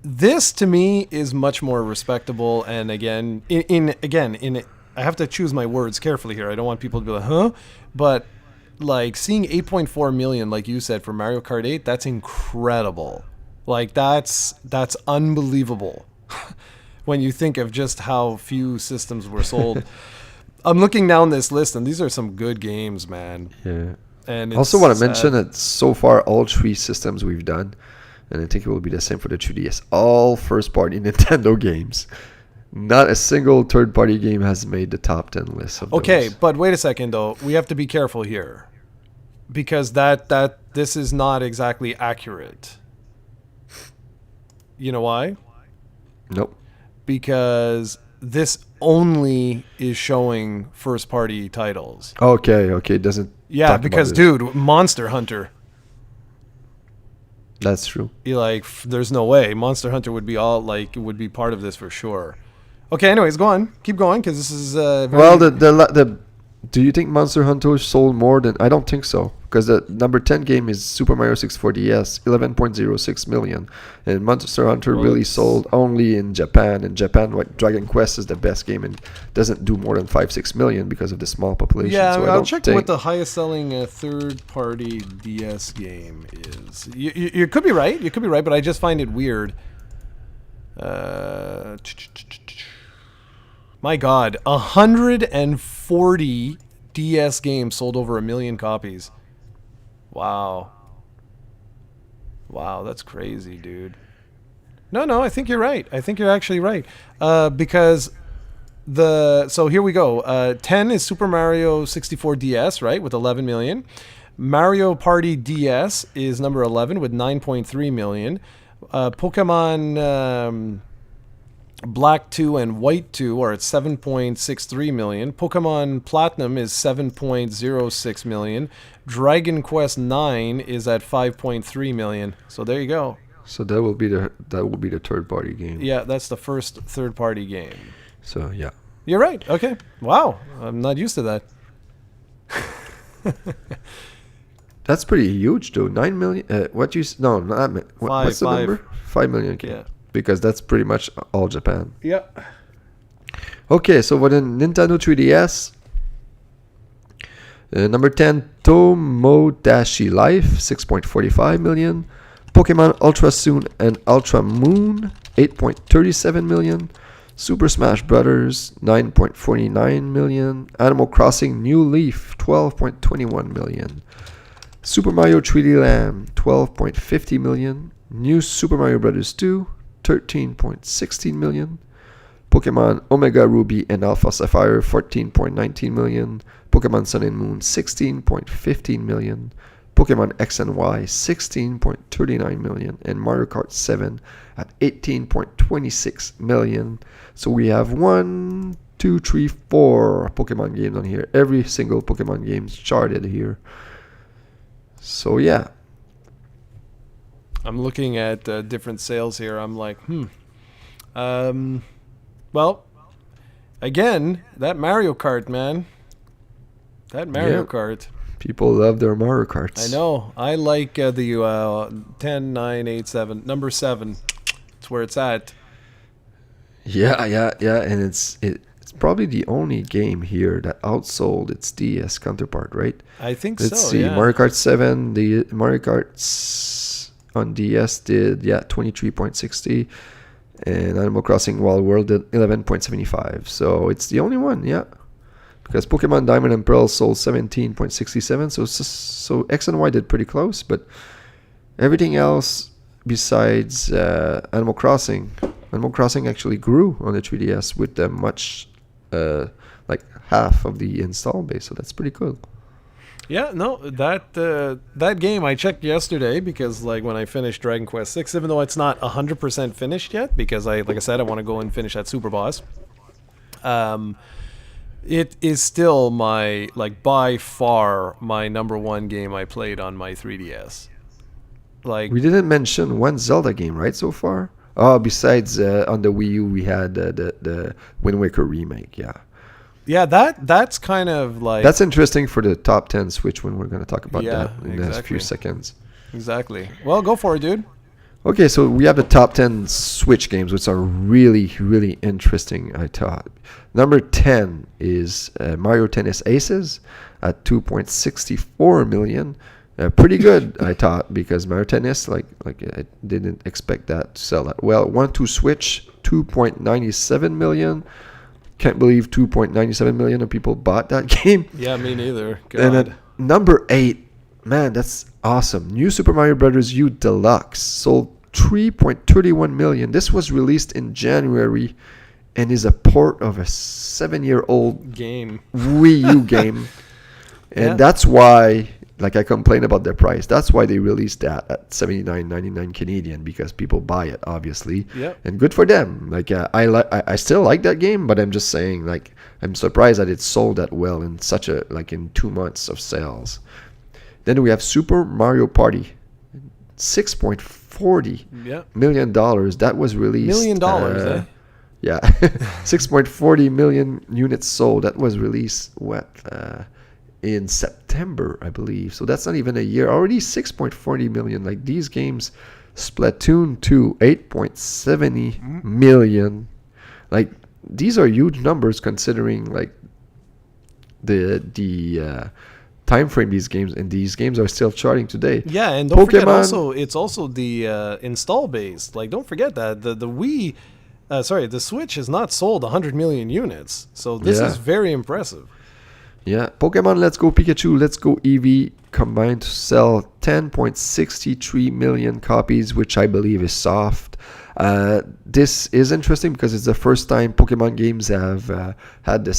This to me is much more respectable. And again, I have to choose my words carefully here. I don't want people to be like, huh? But like seeing 8.4 million, like you said, for Mario Kart 8, that's incredible. Like that's unbelievable. When you think of just how few systems were sold. I'm looking down this list, and these are some good games, man. yeah. And I also want to sad. mention that so far all 3 systems we've done, and I think it will be the same for the 3DS, all first-party Nintendo games. Not a single third-party game has made the top 10 list of Okay, those. but wait a second though. We have to be careful here, because this is not exactly accurate. You know why? Nope. Because this only is showing first-party titles. Okay, it doesn't. Yeah, talk about because it. dude, Monster Hunter. That's true. You're like, there's no way Monster Hunter would be would be part of this for sure. Okay, anyways, go on, keep going, because this is very Well, the do you think Monster Hunter sold more than? I don't think so, because the number 10 game is Super Mario 64 DS, 11.06 million, and Monster Hunter Well, really it's- sold only in Japan. In Japan, what Dragon Quest is the best game and doesn't do more than 5-6 million because of the small population. Yeah, so I I'll don't check think, what the highest selling third-party DS game is. You could be right. You could be right, but I just find it weird. My God, 140 DS games sold over 1 million copies. Wow, that's crazy, dude. No, I think you're right. I think you're actually right. Because so here we go. 10 is Super Mario 64 DS, right, with 11 million. Mario Party DS is number 11 with 9.3 million. Pokemon Black 2 and White 2 are at 7.63 million. Pokemon Platinum is 7.06 million. Dragon Quest 9 is at 5.3 million. So there you go. So that will be the third party game. Yeah, that's the first third party game. So yeah. You're right. Okay. Wow. I'm not used to that. That's pretty huge, though. 9 million. What you? No, not what's the Five. number? 5 million. Okay. Yeah. Because that's pretty much all Japan. Yeah. Okay, so for the Nintendo 3DS, number 10, Tomodachi Life, 6.45 million. Pokemon Ultra Sun and Ultra Moon, 8.37 million. Super Smash Brothers, 9.49 million. Animal Crossing New Leaf, 12.21 million. Super Mario 3D Land, 12.50 million. New Super Mario Brothers 2, 13.16 million. Pokemon Omega Ruby and Alpha Sapphire, 14.19 million. Pokemon Sun and Moon, 16.15 million. Pokemon X and Y, 16.39 million. And Mario Kart 7 at 18.26 million. So we have 1, 2, 3, 4 Pokemon games on here. Every single Pokemon game is charted here. So yeah. I'm looking at different sales here. I'm like, well, again, that Mario Kart, man. That Mario Kart. People love their Mario Karts. I know. I like the 10, 9, 8, 7. Number 7. It's where it's at. Yeah. And it's probably the only game here that outsold its DS counterpart, right? I think Let's so, see. yeah. Mario Kart 7, the Mario Karts on DS did, 23.60. And Animal Crossing Wild World did 11.75. So it's the only one, yeah. Because Pokemon Diamond and Pearl sold 17.67. So X and Y did pretty close. But everything else besides Animal Crossing actually grew on the 3DS with much, like half of the install base. So that's pretty cool. Yeah, no, that game I checked yesterday because like when I finished Dragon Quest 6, even though it's not 100% finished yet, because like I said, I want to go and finish that Super Boss. It is still by far my number one game I played on my 3DS. Like, we didn't mention one Zelda game, right, so far? Oh, besides on the Wii U, we had the Wind Waker remake, yeah. Yeah, that's kind of like... That's interesting for the top 10 Switch when we're going to talk about that in the next few exactly. seconds. Exactly. Well, go for it, dude. Okay, so we have the top 10 Switch games, which are really, really interesting, I thought. Number 10 is Mario Tennis Aces at 2.64 million. Pretty good, I thought, because Mario Tennis, like I didn't expect that to sell that well. 1-2 Switch, 2.97 million. Can't believe 2.97 million of people bought that game. Yeah, me neither. God. And at number 8, man, that's awesome. New Super Mario Bros. U Deluxe sold 3.31 million. This was released in January and is a port of a 7-year-old game Wii U game. And that's why, like, I complain about their price. That's why they released that at $79.99 Canadian, because people buy it, obviously. Yep. And good for them. Like, I still like that game, but I'm just saying, like, I'm surprised that it sold that well in in 2 months of sales. Then we have Super Mario Party, $6.40 million. That was released. $1 million, eh? Yeah, 6.40 million units sold. That was released in September, I believe. So that's not even a year. Already 6.40 million. Like, these games, Splatoon 2, 8.70 million. Like, these are huge numbers considering like the time frame these games are still charting today. Yeah, and don't forget also it's also the install base. Like, don't forget that the Wii, the Switch has not sold 100 million units. So this is very impressive. Yeah, Pokemon Let's Go Pikachu, Let's Go Eevee combined to sell 10.63 million copies, which I believe is soft. This is interesting because it's the first time Pokemon games have had the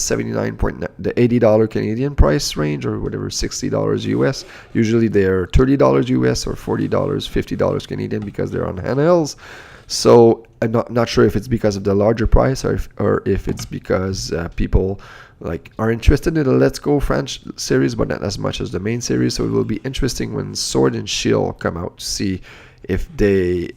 the $80 Canadian price range, or whatever, $60 US. Usually they're $30 US or $40, $50 Canadian, because they're on handhelds. So I'm not sure if it's because of the larger price, or if it's because people are interested in the Let's Go franchise series, but not as much as the main series. So it will be interesting when Sword and Shield come out to see if they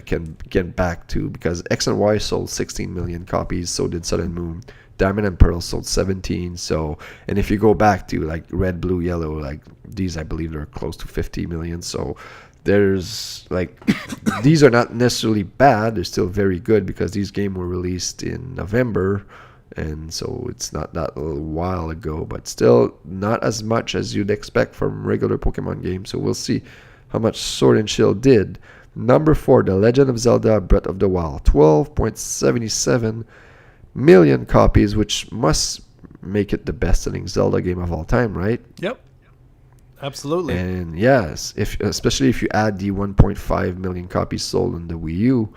can get back to, because X and Y sold 16 million copies, so did Sun and Moon. Diamond and Pearl sold 17. So, and if you go back to Red, Blue, Yellow, these, I believe they're close to 50 million. So there's these are not necessarily bad. They're still very good because these games were released in November, and so it's not that a little while ago, but still not as much as you'd expect from regular Pokemon games. So we'll see how much Sword and Shield did. Number 4, The Legend of Zelda Breath of the Wild, 12.77 million copies, which must make it the best-selling Zelda game of all time, right? Yep. Absolutely. And yes, especially if you add the 1.5 million copies sold on the Wii U,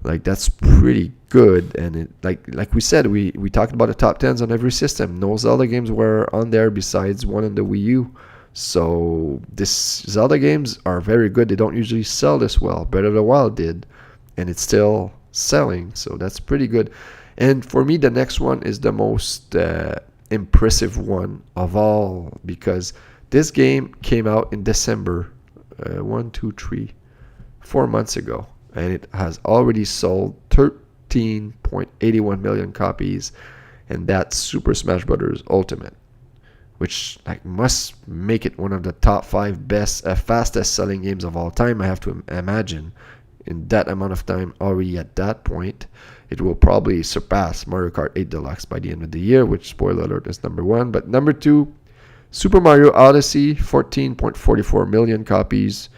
that's pretty good. And it like we said, we talked about the top 10s on every system. No Zelda games were on there besides one on the Wii U. So this Zelda games are very good. They don't usually sell this well. Breath of the Wild did, and it's still selling. So that's pretty good. And for me, the next one is the most impressive one of all, because this game came out in December, 4 months ago, and it has already sold 13.81 million copies, and that's Super Smash Bros. Ultimate, which must make it one of the top 5 fastest selling games of all time. I have to imagine in that amount of time already. At that point, it will probably surpass Mario Kart 8 Deluxe by the end of the year, which, spoiler alert, is number 1. But number 2, Super Mario Odyssey, 14.44 million copies.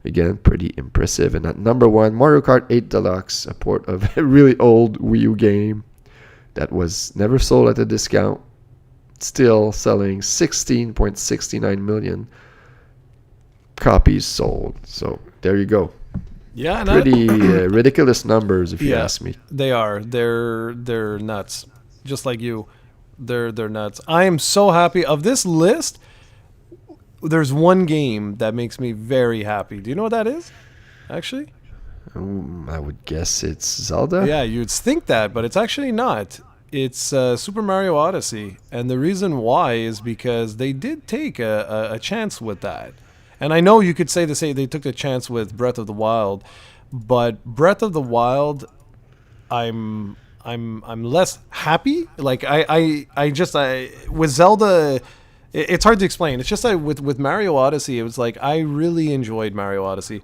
Again, pretty impressive. And at number 1, Mario Kart 8 Deluxe, a port of a really old Wii U game that was never sold at a discount, still selling 16.69 million copies sold. So there you go. Yeah, pretty ridiculous numbers, if you ask me. They are. They're nuts. Just like you. They're nuts. I am so happy. Of this list, there's one game that makes me very happy. Do you know what that is? Actually? I would guess it's Zelda. Yeah, you'd think that, but it's actually not. It's Super Mario Odyssey. And the reason why is because they did take a chance with that. And I know you could say they took a chance with Breath of the Wild, but Breath of the Wild, I'm less happy. With Zelda, it's hard to explain. It's just with Mario Odyssey, it was I really enjoyed Mario Odyssey,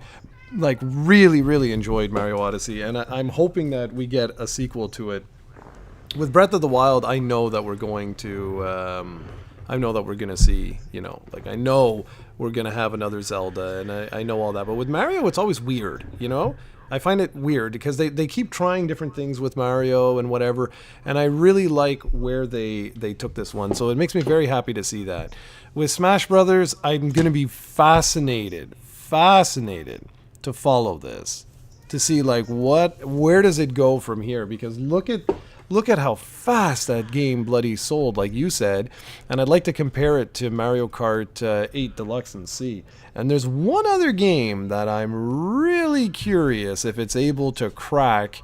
really, really enjoyed Mario Odyssey, and I'm hoping that we get a sequel to it. With Breath of the Wild, I know that we're going to. I know that we're going to see, I know we're going to have another Zelda, and I know all that. But with Mario, it's always weird, I find it weird because they keep trying different things with Mario and whatever, and I really like where they took this one. So it makes me very happy to see that. With Smash Brothers, I'm going to be fascinated to follow this, to see where does it go from here, because look at how fast that game bloody sold, like you said. And I'd like to compare it to Mario Kart 8 Deluxe and C. And there's one other game that I'm really curious if it's able to crack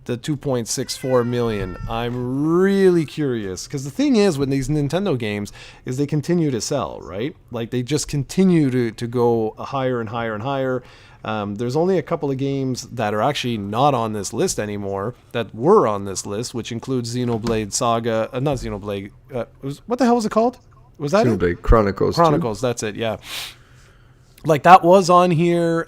the 2.64 million. I'm really curious, because the thing is with these Nintendo games is they continue to sell, right? They just continue to go higher and higher and higher. There's only a couple of games that are actually not on this list anymore that were on this list, which includes Xenoblade Saga. Not Xenoblade. What the hell was it called? Was that Xenoblade it? Chronicles. Chronicles. That's it. Yeah. That was on here.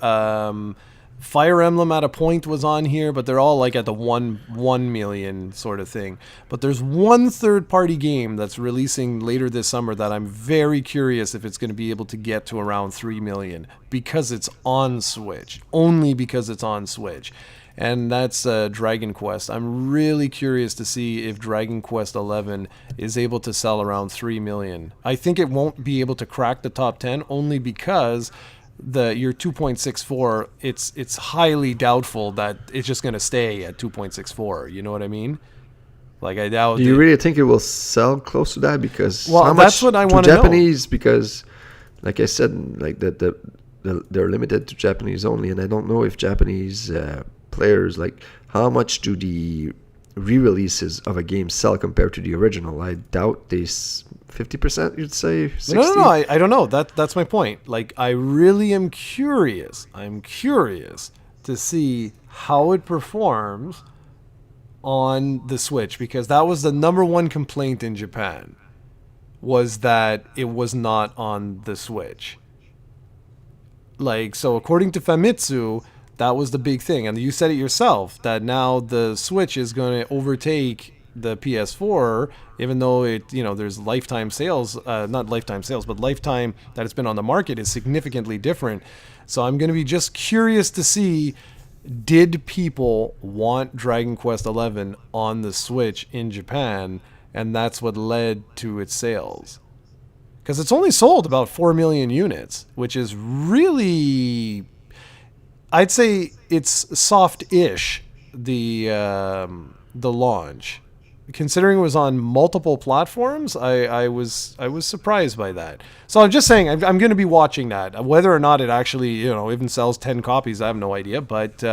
Fire Emblem at a point was on here, but they're all at the 1 million sort of thing. But there's one third-party game that's releasing later this summer that I'm very curious if it's going to be able to get to around 3 million, because it's on Switch. Only because it's on Switch. And that's Dragon Quest. I'm really curious to see if Dragon Quest 11 is able to sell around 3 million. I think it won't be able to crack the top 10 only because your 2.64, it's highly doubtful that it's just going to stay at 2.64. You know what I mean? Like, I doubt. Do you really think it will sell close to that? Because Well, how that's much what I to wanna know. Japanese? Because, like I said, like they're limited to Japanese only, and I don't know if Japanese players, like, how much do the re-releases of a game sell compared to the original? I doubt 50%. You'd say 60? No. I don't know. That's my point. Like, I really am curious. I'm curious to see how it performs on the Switch, because that was the number one complaint in Japan, was that it was not on the Switch. Like, so according to Famitsu, that was the big thing. And you said it yourself, that now the Switch is going to overtake the PS4, even though there's lifetime sales, not lifetime sales, but lifetime that it's been on the market is significantly different. So I'm going to be just curious to see, did people want Dragon Quest XI on the Switch in Japan? And that's what led to its sales. Because it's only sold about 4 million units, which is really, I'd say it's soft-ish, the launch. Considering it was on multiple platforms, I was surprised by that. So I'm just saying, I'm going to be watching that. Whether or not it actually even sells 10 copies, I have no idea. But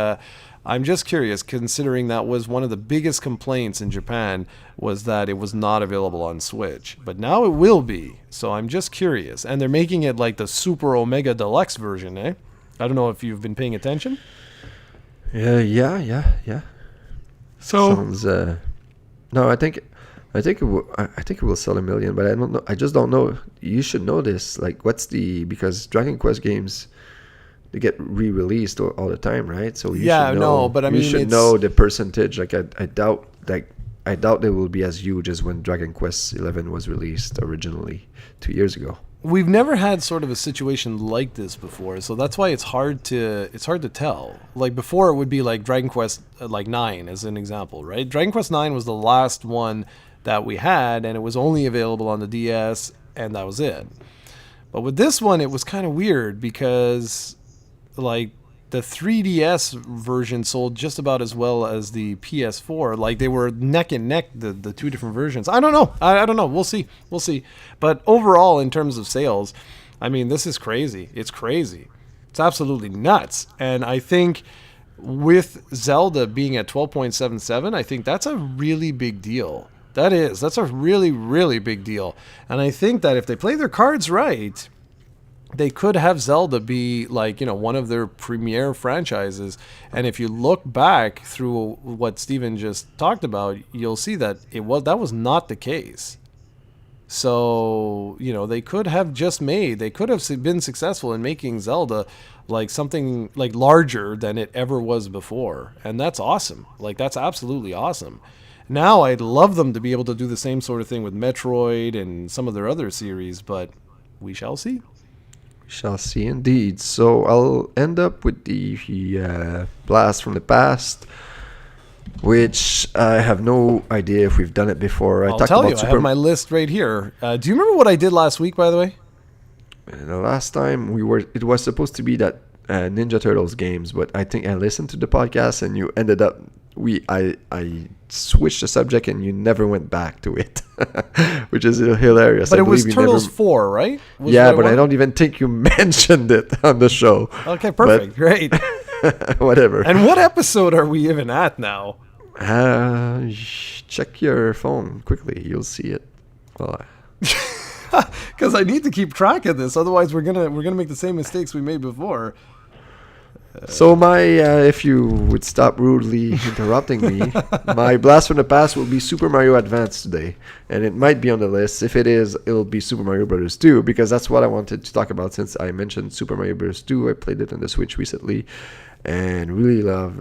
I'm just curious, considering that was one of the biggest complaints in Japan, was that it was not available on Switch. But now it will be. So I'm just curious. And they're making it like the Super Omega Deluxe version, eh? I don't know if you've been paying attention. Yeah. So Sounds. No, I think it will sell 1 million, but I don't know. I just don't know. You should know this. Like, because Dragon Quest games, they get re-released all the time, right? So you should know. But I mean, you should know the percentage. Like, I doubt they will be as huge as when Dragon Quest 11 was released originally 2 years ago. We've never had sort of a situation like this before, so that's why it's hard to tell. Like, before, it would be like Dragon Quest 9 as an example, right? Dragon Quest 9 was the last one that we had, and it was only available on the DS, and that was it. But with this one, it was kind of weird, because like the 3DS version sold just about as well as the PS4. Like, they were neck and neck, the two different versions. I don't know. I don't know. We'll see. But overall, in terms of sales, I mean, this is crazy. It's crazy. It's absolutely nuts. And I think with Zelda being at 12.77, I think that's a really big deal. That's a really, really big deal. And I think that if they play their cards right, they could have Zelda be like, one of their premier franchises. And if you look back through what Steven just talked about, you'll see that that was not the case. So, they could have been successful in making Zelda like something like larger than it ever was before. And that's awesome. Like, that's absolutely awesome. Now I'd love them to be able to do the same sort of thing with Metroid and some of their other series, but we shall see. Shall see indeed. So I'll end up with the Blast from the Past, which I have no idea if we've done it before. I'll tell you, I have my list right here. Do you remember what I did last week, by the way? The last time it was supposed to be that Ninja Turtles games, but I think I listened to the podcast and you ended up, I switched the subject and you never went back to it, which is hilarious. But it was Turtles 4, right? Yeah, but I don't even think you mentioned it on the show. Okay, perfect. Great. Whatever. And what episode are we even at now? Check your phone quickly. You'll see it. Well, because I need to keep track of this. Otherwise, we're gonna make the same mistakes we made before. So if you would stop rudely interrupting me, my Blast from the Past will be Super Mario Advance today, and it might be on the list. If it is, it'll be Super Mario Bros. 2, because that's what I wanted to talk about. Since I mentioned Super Mario Bros. 2, I played it on the Switch recently, and really love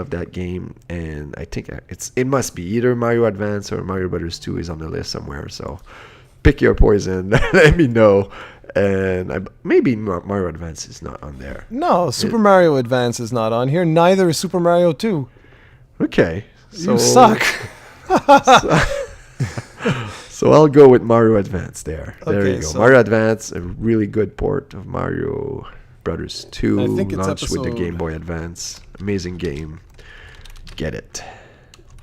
that game. And I think it must be either Mario Advance or Mario Bros. 2 is on the list somewhere. So pick your poison. Let me know. And maybe Mario Advance is not on there. No, Super Mario Advance is not on here. Neither is Super Mario 2. Okay. You suck. So I'll go with Mario Advance there. There Okay, you go. so Mario Advance, a really good port of Mario Brothers 2, I think it's launched with the episode- Game Boy Advance. Amazing game. Get it.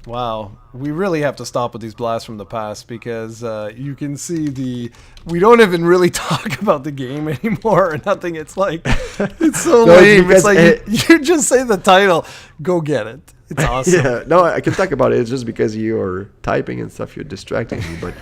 Wow, we really have to stop with these blasts from the past because you can see we don't even really talk about the game anymore or nothing. It's like, it's so No, it's lame. It's because like you just say the title, go get it. It's awesome. Yeah, no, I can talk about it. It's just because you're typing and stuff, you're distracting me. But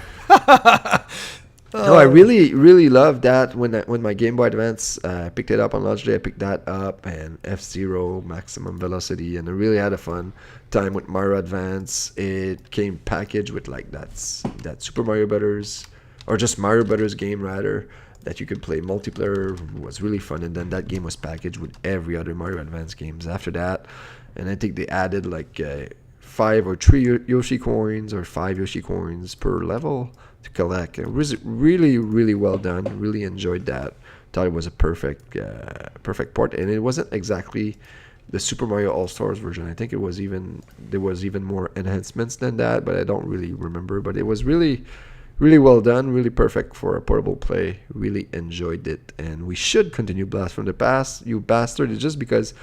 no, I really, really love that. When my Game Boy Advance picked it up on launch day, I picked that up, and F-Zero, Maximum Velocity, and I really had a fun time with Mario Advance. It came packaged with like that Super Mario Brothers, or just Mario Brothers game rather, that you could play multiplayer. It was really fun, and then that game was packaged with every other Mario Advance games after that. And I think they added like 5 or 3 Yoshi coins or 5 Yoshi coins per level to collect. It was really, really well done. Really enjoyed that. Thought it was a perfect port, and it wasn't exactly the Super Mario All Stars version. I think there was even more enhancements than that, but I don't really remember. But it was really, really well done. Really perfect for a portable play. Really enjoyed it, and we should continue Blast from the Past. You bastard! It's just because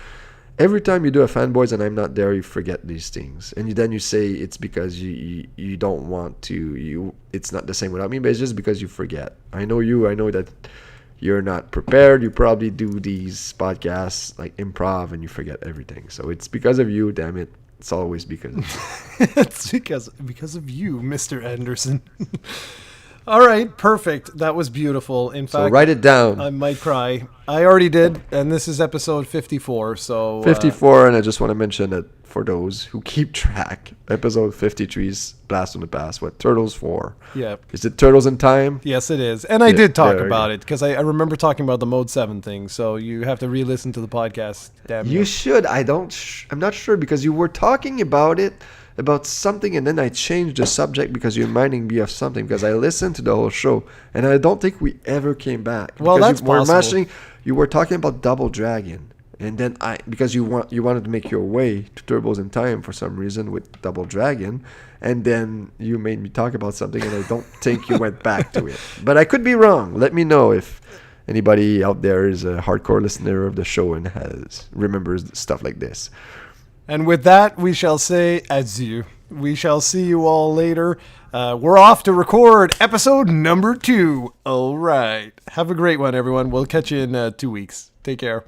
every time you do a Fanboyz and I'm not there, you forget these things, and then you say it's because you don't want to. It's not the same without me, but it's just because you forget. I know you. I know that you're not prepared. You probably do these podcasts like improv, and you forget everything. So it's because of you. Damn it! It's always because of you. It's because of you, Mr. Anderson. All right, perfect. That was beautiful. In So fact, write it down. I might cry. I already did, and this is episode 54. So 54, and I just want to mention that for those who keep track, episode 53 is Blast from the Past. What Turtles 4? Yeah. Is it Turtles in Time? Yes, it is. And I Yeah, did talk there we about go. it because I remember talking about the Mode 7 thing. So you have to re-listen to the podcast. Damn You you. should. I'm not sure because you were talking about something, and then I changed the subject because you're reminding me of something. Because I listened to the whole show, and I don't think we ever came back. Well, Because that's possible. You were talking about Double Dragon, and then because you wanted to make your way to Turbos in Time for some reason with Double Dragon, and then you made me talk about something, and I don't think you went back to it. But I could be wrong. Let me know if anybody out there is a hardcore listener of the show and remembers stuff like this. And with that, we shall say adieu. We shall see you all later. We're off to record episode number 2. All right. Have a great one, everyone. We'll catch you in 2 weeks. Take care.